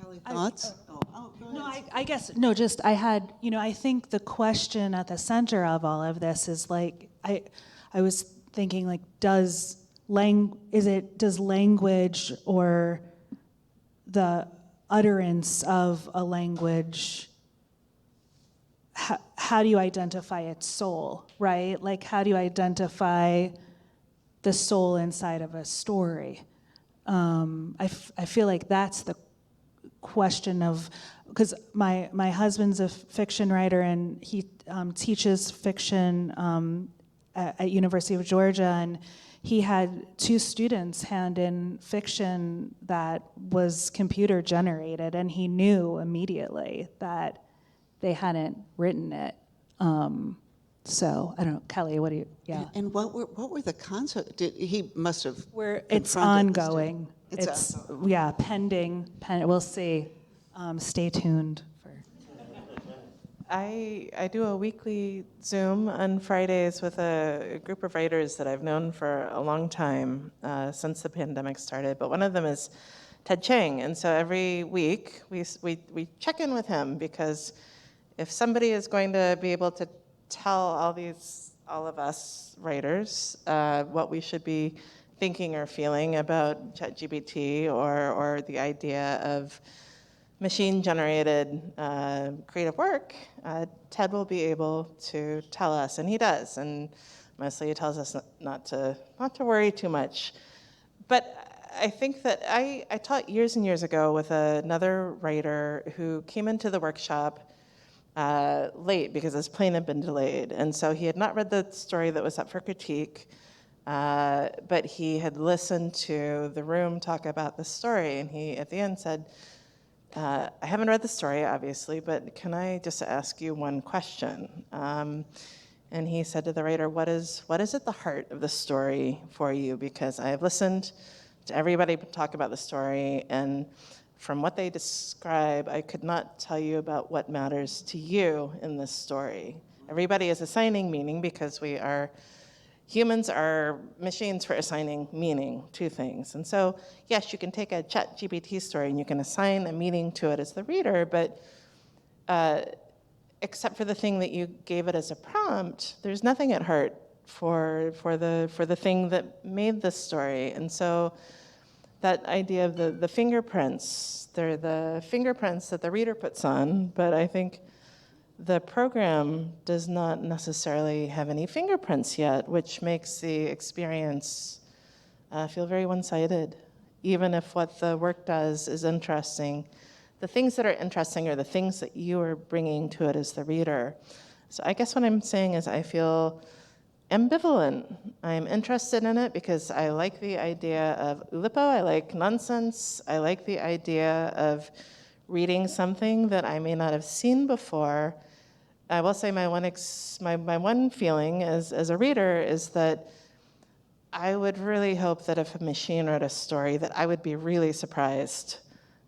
Kelly, thoughts? Go No, ahead. I guess, no, just I had, I think the question at the center of all of this is like, I was thinking like, does language or the utterance of a language, how do you identify its soul, right? Like, how do you identify the soul inside of a story? I feel like that's the question of, because my husband's a fiction writer and he teaches fiction at University of Georgia, and he had 2 students hand in fiction that was computer generated, and he knew immediately that they hadn't written it. So I don't know, Kelly, what do you? Yeah, And what were the concepts? He must have. it's confronted the ongoing. student. It's Yeah, pending. We'll see. Stay tuned for. I do a weekly Zoom on Fridays with a group of writers that I've known for a long time, since the pandemic started. But one of them is Ted Chiang, and so every week we check in with him, because if somebody is going to be able to tell all of us writers what we should be thinking or feeling about ChatGPT or the idea of machine-generated creative work, Ted will be able to tell us, and he does, and mostly he tells us not to worry too much. But I think that I taught years and years ago with another writer who came into the workshop late because his plane had been delayed, and so he had not read the story that was up for critique, but he had listened to the room talk about the story, and he at the end said, I haven't read the story, obviously, but can I just ask you one question? And he said to the writer, what is at the heart of the story for you? Because I have listened to everybody talk about the story, and from what they describe, I could not tell you about what matters to you in this story. Everybody is assigning meaning because humans are machines for assigning meaning to things. And so, yes, you can take a ChatGPT story and you can assign a meaning to it as the reader, but except for the thing that you gave it as a prompt, there's nothing at heart for the thing that made the story. And so that idea of the fingerprints, they're the fingerprints that the reader puts on, but I think the program does not necessarily have any fingerprints yet, which makes the experience feel very one-sided. Even if what the work does is interesting, the things that are interesting are the things that you are bringing to it as the reader. So I guess what I'm saying is I feel ambivalent. I'm interested in it because I like the idea of Oulipo, I like nonsense, I like the idea of reading something that I may not have seen before. I will say my one feeling as a reader is that I would really hope that if a machine wrote a story that I would be really surprised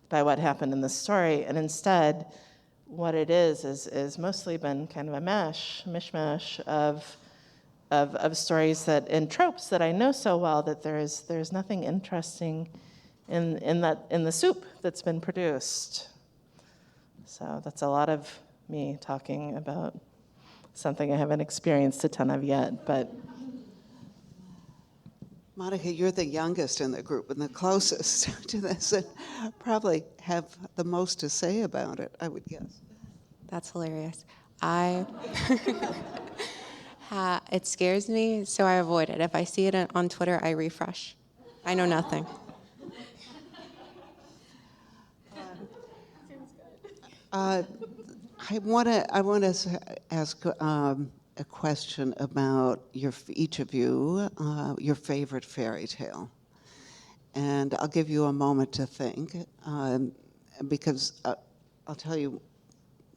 by what happened in the story, and instead what it is mostly been kind of a mishmash of stories and tropes that I know so well that there's nothing interesting in the soup that's been produced. So that's a lot of me talking about something I haven't experienced a ton of yet, but. Monica, you're the youngest in the group and the closest to this, and probably have the most to say about it, I would guess. That's hilarious. It scares me, so I avoid it. If I see it on Twitter, I refresh. I know nothing. I want to ask a question about each of you, your favorite fairy tale. And I'll give you a moment to think, because I'll tell you,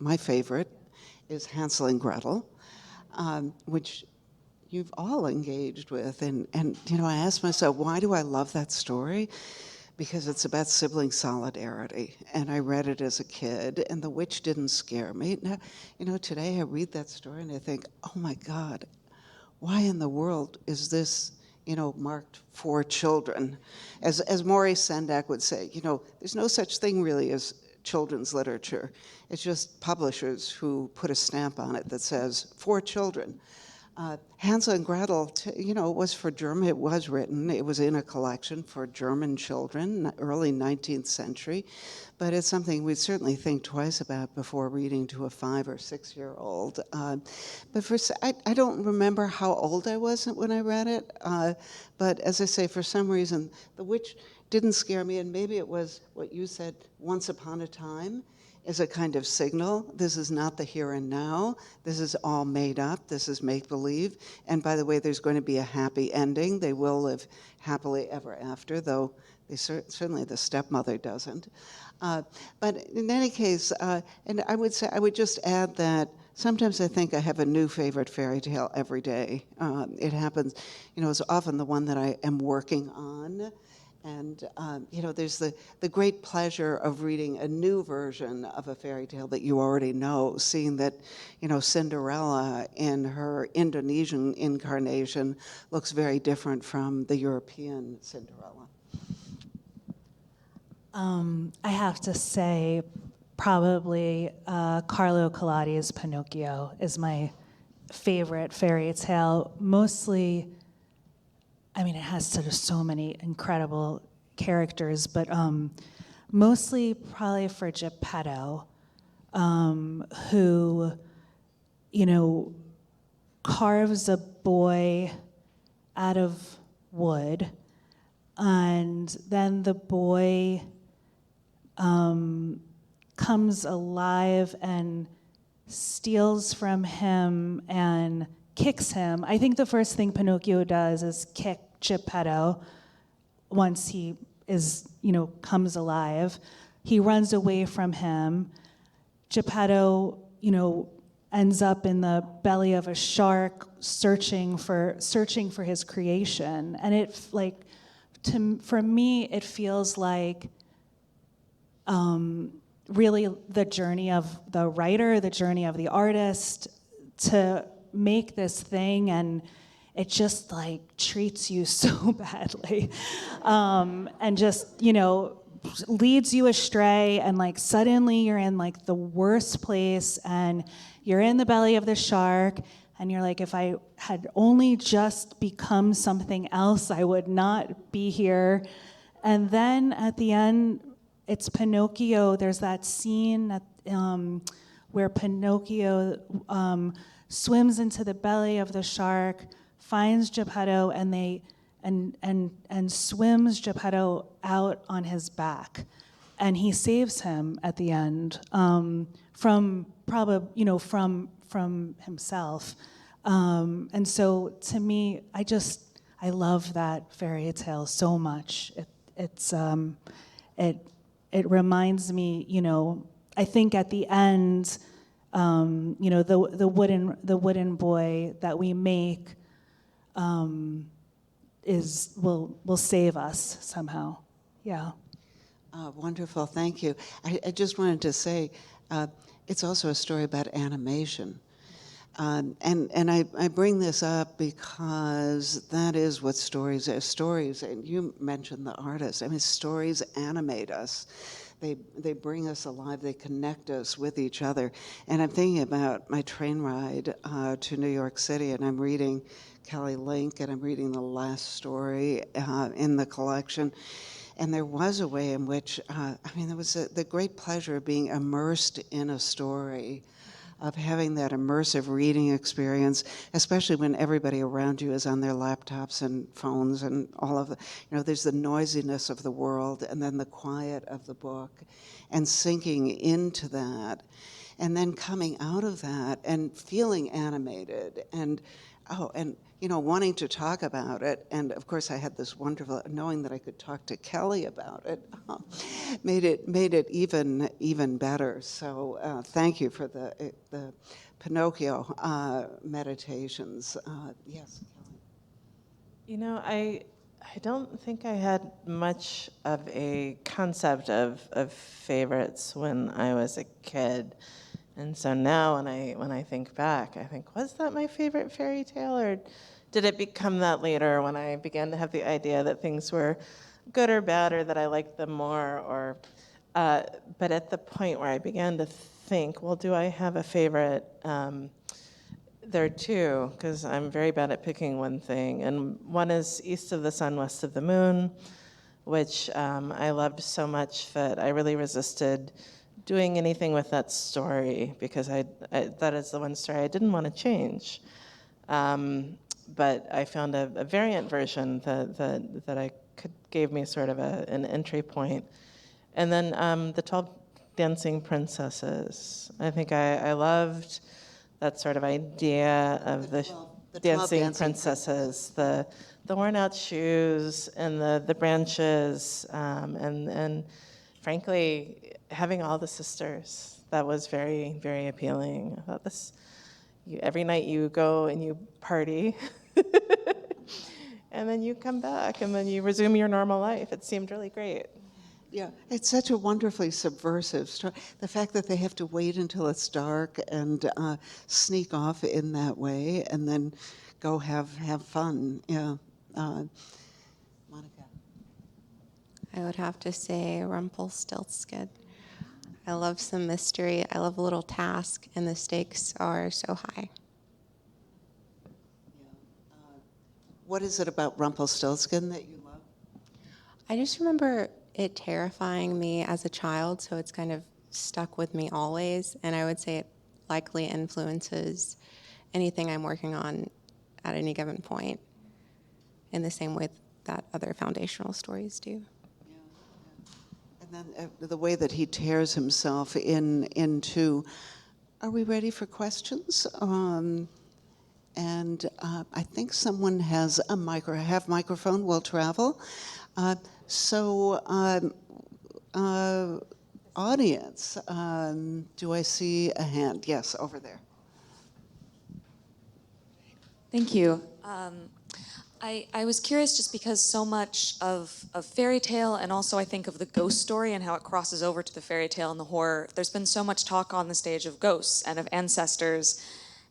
my favorite is Hansel and Gretel, which you've all engaged with. And I asked myself, why do I love that story? Because it's about sibling solidarity. And I read it as a kid, and the witch didn't scare me. Now, today I read that story and I think, oh my God, why in the world is this, marked for children? As Maurice Sendak would say, there's no such thing really as children's literature. It's just publishers who put a stamp on it that says, for children. Hansel and Gretel, was for German. It was written. It was in a collection for German children, early 19th century. But it's something we'd certainly think twice about before reading to a 5 or 6 year old. But I don't remember how old I was when I read it. But as I say, for some reason, the witch didn't scare me. And maybe it was what you said, once upon a time, is a kind of signal. This is not the here and now. This is all made up. This is make-believe. And by the way, there's going to be a happy ending. They will live happily ever after, though certainly the stepmother doesn't. But in any case, and I would just add that sometimes I think I have a new favorite fairy tale every day. It happens, it's often the one that I am working on. And, there's the great pleasure of reading a new version of a fairy tale that you already know, seeing that, Cinderella in her Indonesian incarnation looks very different from the European Cinderella. I have to say, probably Carlo Collodi's Pinocchio is my favorite fairy tale, mostly. It has sort of so many incredible characters, but mostly probably for Geppetto, who, carves a boy out of wood, and then the boy comes alive and steals from him and kicks him. I think the first thing Pinocchio does is kick Geppetto once he is, comes alive. He runs away from him. Geppetto, ends up in the belly of a shark searching for his creation. And for me, it feels like really the journey of the writer, the journey of the artist to make this thing, and it just treats you so badly, and just leads you astray, and suddenly you're in the worst place, and you're in the belly of the shark, and you're like, if I had only just become something else, I would not be here. And then at the end, it's Pinocchio. There's that scene where Pinocchio swims into the belly of the shark, finds Geppetto, and swims Geppetto out on his back, and he saves him at the end from himself. And so to me, I love that fairy tale so much. It reminds me, I think at the end, the wooden boy that we make will save us somehow. Yeah. Wonderful, thank you. I just wanted to say, it's also a story about animation. And I bring this up because that is what stories are. Stories, and you mentioned the artist. Stories animate us. They bring us alive. They connect us with each other. And I'm thinking about my train ride to New York City, and I'm reading Kelly Link, and I'm reading the last story in the collection. And there was a way in which, there was the great pleasure of being immersed in a story, of having that immersive reading experience, especially when everybody around you is on their laptops and phones and all of the, there's the noisiness of the world and then the quiet of the book, and sinking into that, and then coming out of that and feeling animated and Oh, and you know, wanting to talk about it, and of course, I had this wonderful knowing that I could talk to Kelly about it, made it even better. So thank you for the Pinocchio meditations. Yes, Kelly. You know, I don't think I had much of a concept of favorites when I was a kid. And so now when I think back, I think, was that my favorite fairy tale, or did it become that later when I began to have the idea that things were good or bad, or that I liked them more, or but at the point where I began to think, well, do I have a favorite? There are two, because I'm very bad at picking one thing. And one is East of the Sun, West of the Moon, which I loved so much that I really resisted doing anything with that story, because that is the one story I didn't want to change. But I found a variant version that I could gave me sort of an entry point. And then the 12 Dancing Princesses. I think I loved that sort of idea of the 12 dancing princesses, the worn out shoes and the branches, and frankly, having all the sisters. That was very, very appealing. I thought every night you go and you party, and then you come back, and then you resume your normal life. It seemed really great. Yeah, it's such a wonderfully subversive story. The fact that they have to wait until it's dark and sneak off in that way, and then go have fun. Yeah, Monica. I would have to say Rumpelstiltskin. I love some mystery. I love a little task, and the stakes are so high. What is it about Rumpelstiltskin that you love? I just remember it terrifying me as a child, so it's kind of stuck with me always. And I would say it likely influences anything I'm working on at any given point in the same way that other foundational stories do. And then the way that he tears himself into. Are we ready for questions? And I think someone has a microphone will travel. Audience, do I see a hand? Yes, over there. Thank you. I was curious just because so much of fairy tale, and also I think of the ghost story and how it crosses over to the fairy tale and the horror, there's been so much talk on the stage of ghosts and of ancestors.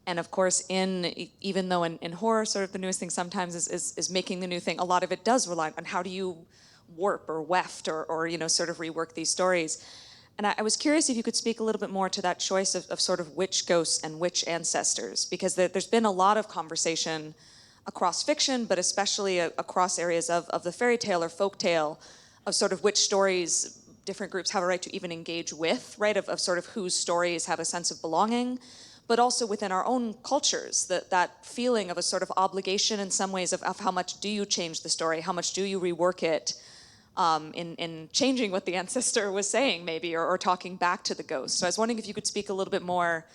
And of course, even though in horror, sort of the newest thing sometimes is making the new thing, a lot of it does rely on how do you warp or weft or sort of rework these stories. And I was curious if you could speak a little bit more to that choice of sort of which ghosts and which ancestors, because there's been a lot of conversation across fiction, but especially across areas of the fairy tale or folk tale, of sort of which stories different groups have a right to even engage with, right, of sort of whose stories have a sense of belonging, but also within our own cultures, that feeling of a sort of obligation in some ways of how much do you change the story, how much do you rework it, in changing what the ancestor was saying maybe, or talking back to the ghost. So I was wondering if you could speak a little bit more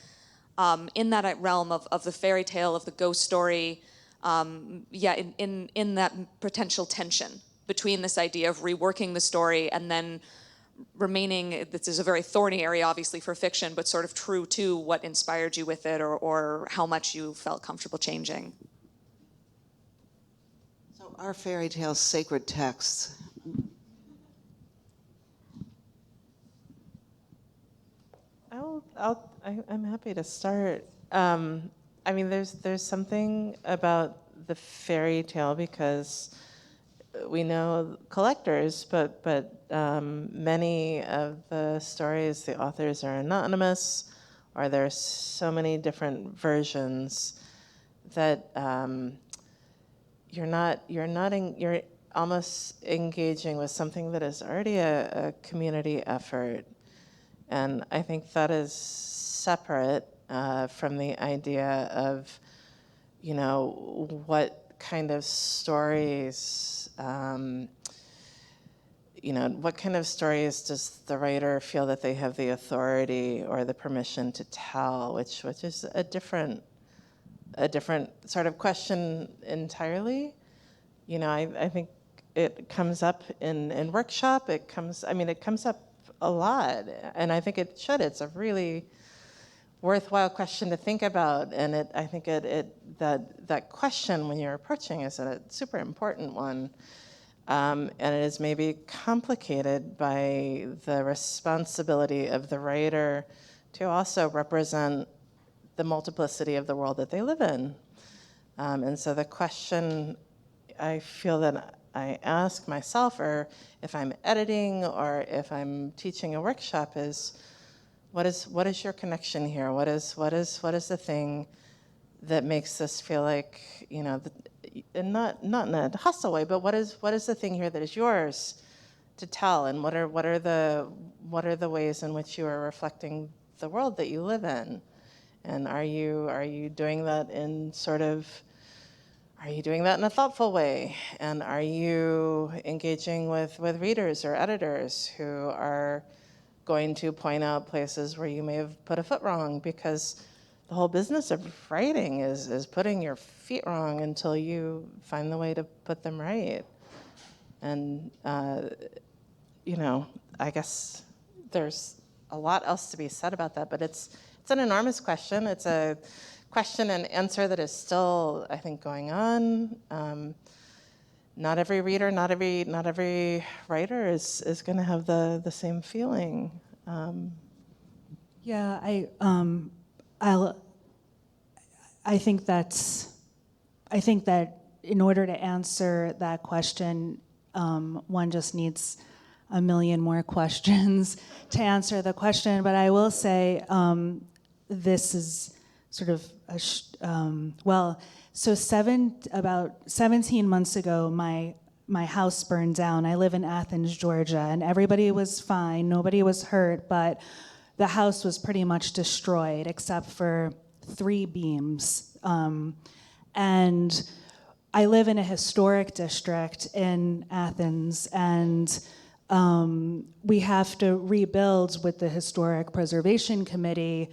in that realm of the fairy tale, of the ghost story, in that potential tension between this idea of reworking the story and then remaining, this is a very thorny area obviously for fiction, but sort of true to what inspired you with it, or how much you felt comfortable changing. So are fairy tales sacred texts? I'm happy to start. I mean, there's something about the fairy tale, because we know collectors, but many of the stories, the authors are anonymous, or there's so many different versions that you're almost engaging with something that is already a community effort. And I think that is separate from the idea of, what kind of stories, what kind of stories does the writer feel that they have the authority or the permission to tell, which is a different a different sort of question entirely. You know, I think it comes up in workshop. It comes up a lot, and I think it should. It's a really worthwhile question to think about, and I think that question when you're approaching is a super important one, and it is maybe complicated by the responsibility of the writer to also represent the multiplicity of the world that they live in. And so the question I feel that I ask myself, or if I'm editing or if I'm teaching a workshop, is what is your connection here? What is the thing that makes this feel like, you know, and not in a hostile way, but what is the thing here that is yours to tell, and what are the ways in which you are reflecting the world that you live in, and are you doing that in sort of, are you doing that in a thoughtful way, and are you engaging with readers or editors who are going to point out places where you may have put a foot wrong, because the whole business of writing is putting your feet wrong until you find the way to put them right. And you know, I guess there's a lot else to be said about that, but it's an enormous question. It's a question and answer that is still, I think, going on. Not every reader, not every writer is going to have the same feeling. Yeah, I think that in order to answer that question, one just needs a million more questions to answer the question. But I will say this is sort of so about 17 months ago, my house burned down. I live in Athens, Georgia, and everybody was fine. Nobody was hurt, but the house was pretty much destroyed except for 3 beams. And I live in a historic district in Athens, and we have to rebuild with the Historic Preservation Committee,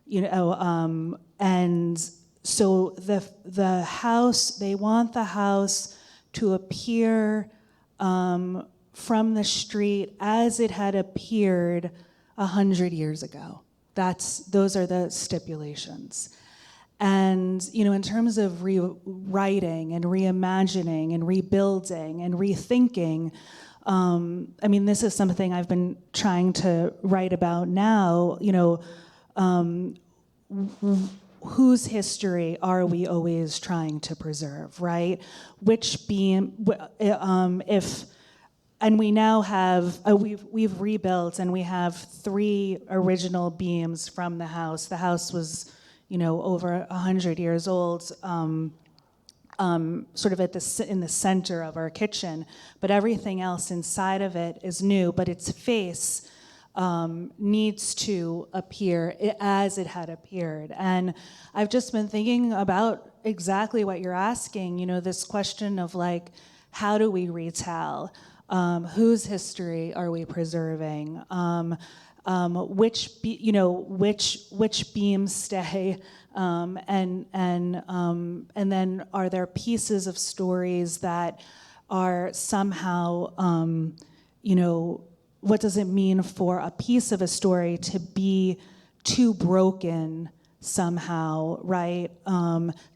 you know, and so the house, they want the house to appear from the street as it had appeared 100 years ago. Those are the stipulations. And, you know, in terms of rewriting and reimagining and rebuilding and rethinking, I mean, this is something I've been trying to write about now, you know, whose history are we always trying to preserve, right? Which beam, and we now have, we've rebuilt and we have 3 original beams from the house. The house was, you know, over 100 years old, sort of in the center of our kitchen, but everything else inside of it is new, but its face needs to appear as it had appeared. And I've just been thinking about exactly what you're asking, you know, this question of like, how do we retell? Whose history are we preserving? Which beams stay? And then are there pieces of stories that are somehow, you know, what does it mean for a piece of a story to be too broken somehow, right?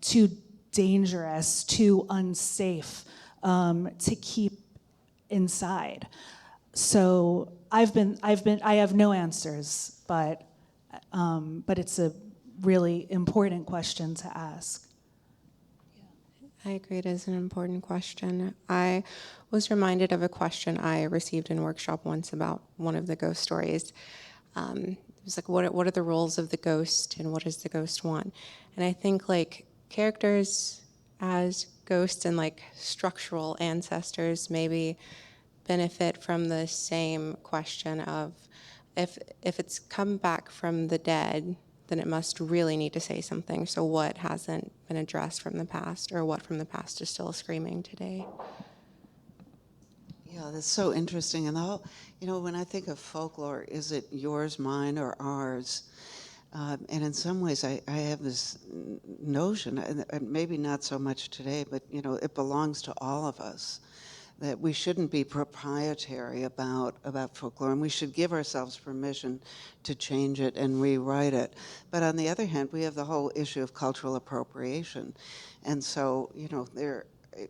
Too dangerous, too unsafe to keep inside. So I have no answers, but it's a really important question to ask. I agree, it is an important question. I was reminded of a question I received in a workshop once about one of the ghost stories. It was like, what are the roles of the ghost and what does the ghost want? And I think like characters as ghosts and like structural ancestors maybe benefit from the same question of if it's come back from the dead, then it must really need to say something. So what hasn't been addressed from the past, or what from the past is still screaming today? Yeah, that's so interesting. And the whole, you know, when I think of folklore, is it yours, mine, or ours? And in some ways, I have this notion, and maybe not so much today, but it belongs to all of us, that we shouldn't be proprietary about folklore, and we should give ourselves permission to change it and rewrite it. But on the other hand, we have the whole issue of cultural appropriation, and so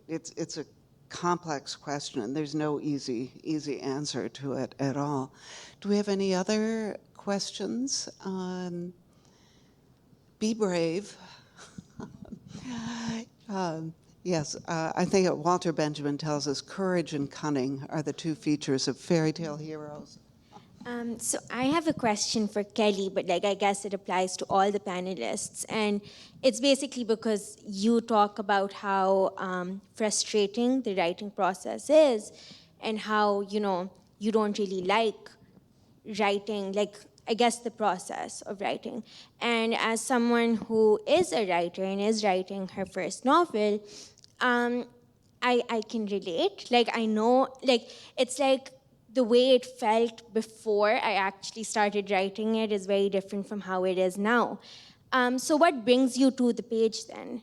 it's a complex question, and there's no easy answer to it at all. Do we have any other questions? Be brave. Yes, I think Walter Benjamin tells us courage and cunning are the two features of fairy tale heroes. So I have a question for Kelly, but I guess it applies to all the panelists. And it's basically because you talk about how frustrating the writing process is and how, you don't really like writing, I guess the process of writing. And as someone who is a writer and is writing her first novel, I can relate. I know, it's like the way it felt before I actually started writing it is very different from how it is now. So what brings you to the page then?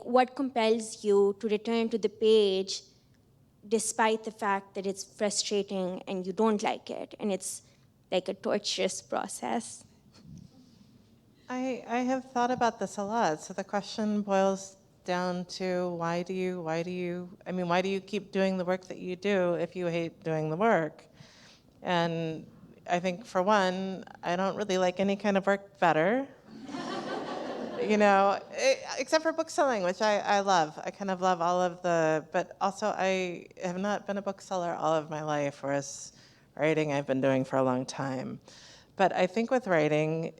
What compels you to return to the page despite the fact that it's frustrating and you don't like it, and it's like a torturous process? I have thought about this a lot. So the question boils down to why do you keep doing the work that you do if you hate doing the work? And I think for one, I don't really like any kind of work better. Except for bookselling, which I love. I kind of love all of but also I have not been a bookseller all of my life, whereas writing I've been doing for a long time. But I think with writing,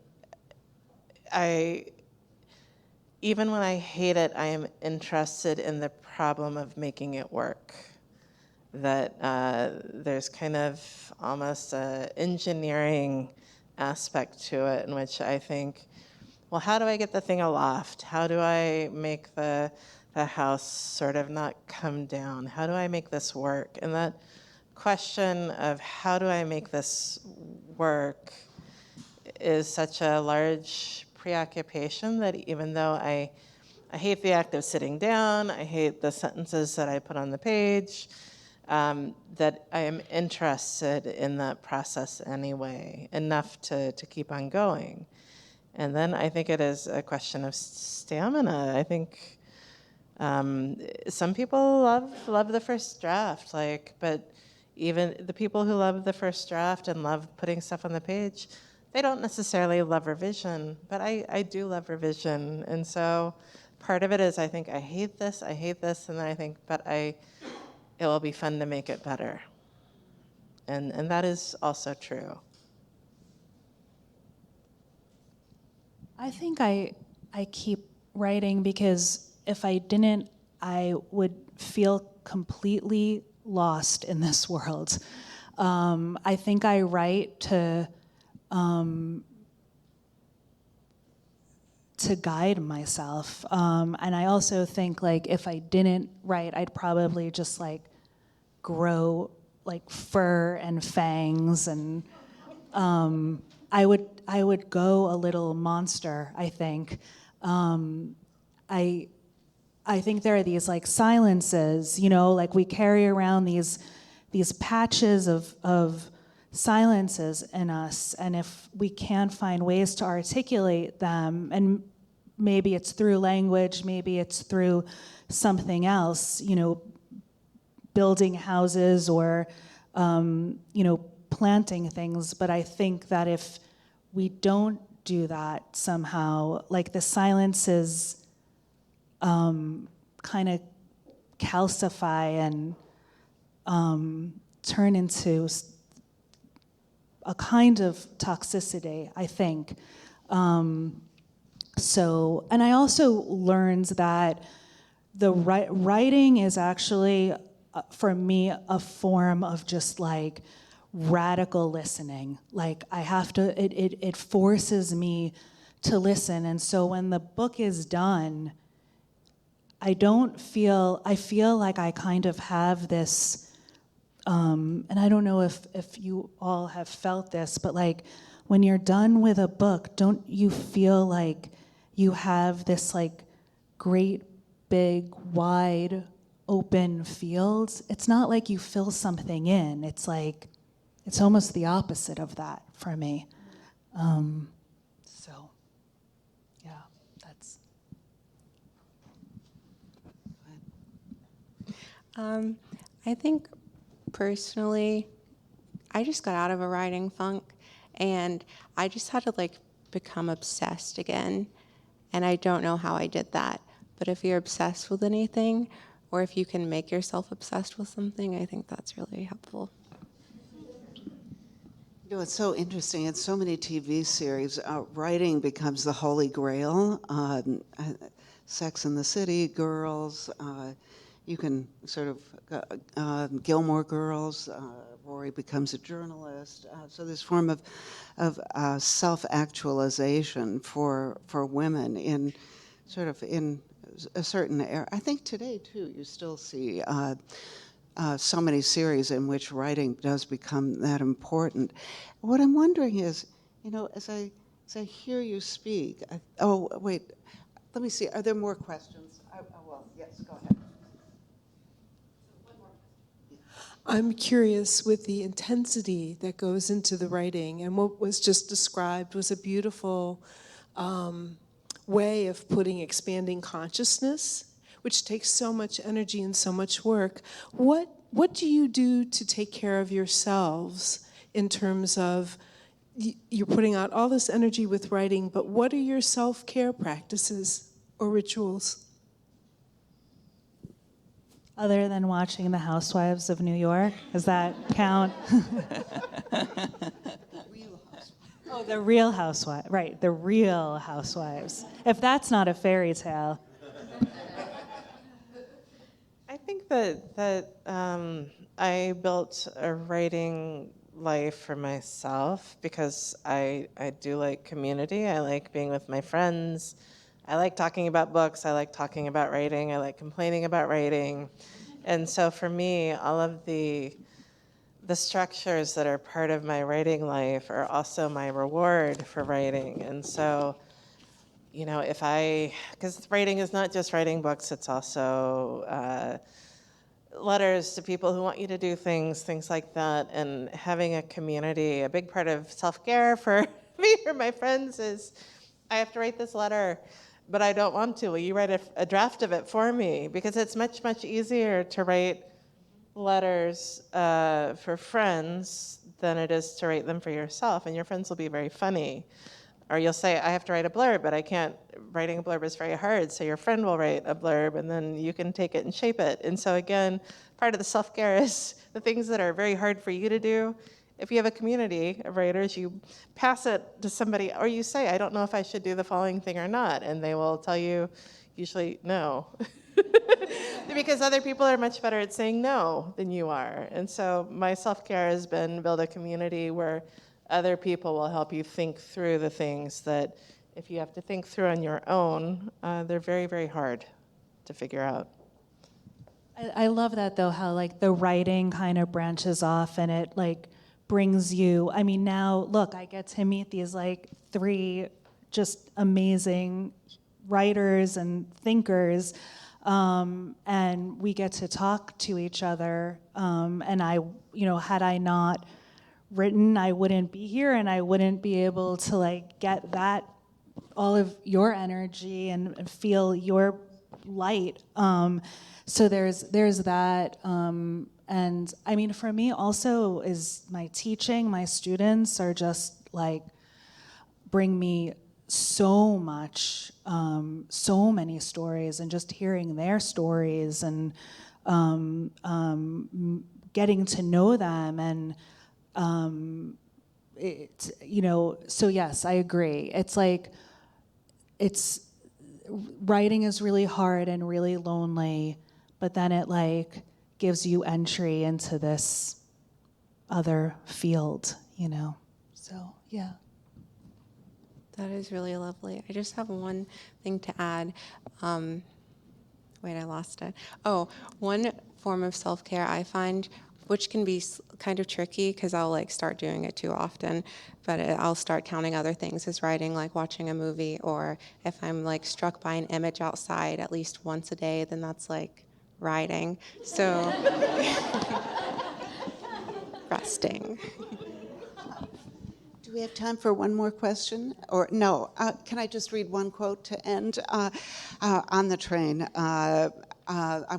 even when I hate it, I am interested in the problem of making it work. That there's kind of almost an engineering aspect to it in which I think, well, how do I get the thing aloft? How do I make the house sort of not come down? How do I make this work? And that question of how do I make this work is such a large preoccupation that even though I hate the act of sitting down, I hate the sentences that I put on the page, that I am interested in that process anyway, enough to keep on going. And then I think it is a question of stamina. I think some people love the first draft, but even the people who love the first draft and love putting stuff on the page, they don't necessarily love revision, but I do love revision. And so part of it is I think I hate this, and then I think, it will be fun to make it better. And that is also true. I think I keep writing because if I didn't, I would feel completely lost in this world. I think I write to guide myself. And I also think if I didn't write, I'd probably just grow fur and fangs, and I would go a little monster, I think. I think there are these silences, we carry around these patches of silences in us, and if we can't find ways to articulate them, and maybe it's through language, maybe it's through something else, building houses or planting things, but I think that if we don't do that somehow, the silences kind of calcify and turn into a kind of toxicity, I think. And I also learned that the writing is actually, for me, a form of just radical listening. I have to, it forces me to listen. And so when the book is done, I feel like I kind of have this, and I don't know if you all have felt this, but when you're done with a book, don't you feel like you have this like great, big, wide, open field? It's not like you fill something in. It's like, it's almost the opposite of that for me. So, yeah, that's. I think personally, I just got out of a writing funk, and I just had to like become obsessed again. And I don't know how I did that. But if you're obsessed with anything, or if you can make yourself obsessed with something, I think that's really helpful. You know, it's so interesting. In so many TV series, writing becomes the holy grail. Sex and the City, Girls, you can sort of, Gilmore Girls, Rory becomes a journalist. So this form of self-actualization for women in sort of in a certain era. I think today, too, you still see so many series in which writing does become that important. What I'm wondering is, you know, as I hear you speak, oh, wait, let me see, are there more questions? Well, yes, go ahead. I'm curious with the intensity that goes into the writing, and what was just described was a beautiful way of putting expanding consciousness, which takes so much energy and so much work. What do you do to take care of yourselves in terms of you're putting out all this energy with writing, but what are your self-care practices or rituals? Other than watching The Housewives of New York, does that count? Oh, The Real Housewives, right, The Real Housewives. If that's not a fairy tale. I think that I built a writing life for myself because I do like community. I like being with my friends. I like talking about books. I like talking about writing. I like complaining about writing. And so for me, all of the structures that are part of my writing life are also my reward for writing. And so, you know, because writing is not just writing books, it's also letters to people who want you to do things like that. And having a community, a big part of self-care for me or my friends is, I have to write this letter, but I don't want to. Will you write a draft of it for me? Because it's much, much easier to write letters for friends than it is to write them for yourself. And your friends will be very funny. Or you'll say, I have to write a blurb, but I can't. Writing a blurb is very hard. So your friend will write a blurb, and then you can take it and shape it. And so again, part of the self-care is the things that are very hard for you to do. If you have a community of writers, you pass it to somebody, or you say, I don't know if I should do the following thing or not. And they will tell you, usually, no. Because other people are much better at saying no than you are. And so my self-care has been build a community where other people will help you think through the things that if you have to think through on your own, they're very, very hard to figure out. I love that though, how like the writing kind of branches off and it like brings you, I mean now, look, I get to meet these like 3 just amazing writers and thinkers, and we get to talk to each other, and I, you know, had I not written, I wouldn't be here and I wouldn't be able to like get that, all of your energy and feel your light. So there's that, and I mean for me also is my teaching, my students are just like, bring me so much, so many stories, and just hearing their stories and getting to know them, and it, you know, so yes, I agree. It's like, writing is really hard and really lonely, but then it like gives you entry into this other field, you know, so yeah. That is really lovely. I just have one thing to add. Wait, I lost it. Oh, one form of self-care I find which can be kind of tricky because I'll like start doing it too often, but I'll start counting other things as writing, like watching a movie, or if I'm like struck by an image outside at least once a day, then that's like writing. So resting. Do we have time for one more question? Or no, can I just read one quote to end? On the train, I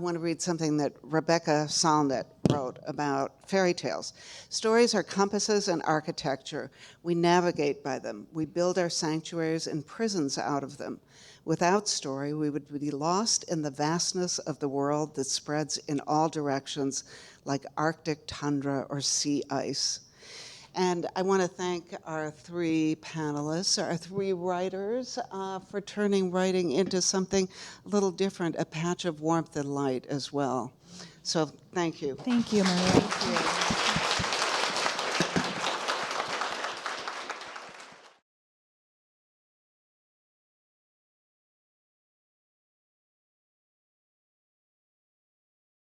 want to read something that Rebecca Solnit wrote about fairy tales. Stories are compasses and architecture. We navigate by them. We build our sanctuaries and prisons out of them. Without story, we would be lost in the vastness of the world that spreads in all directions like Arctic tundra or sea ice. And I want to thank our three panelists, our three writers, for turning writing into something a little different, a patch of warmth and light as well. So thank you. Thank you, Maria. Thank you.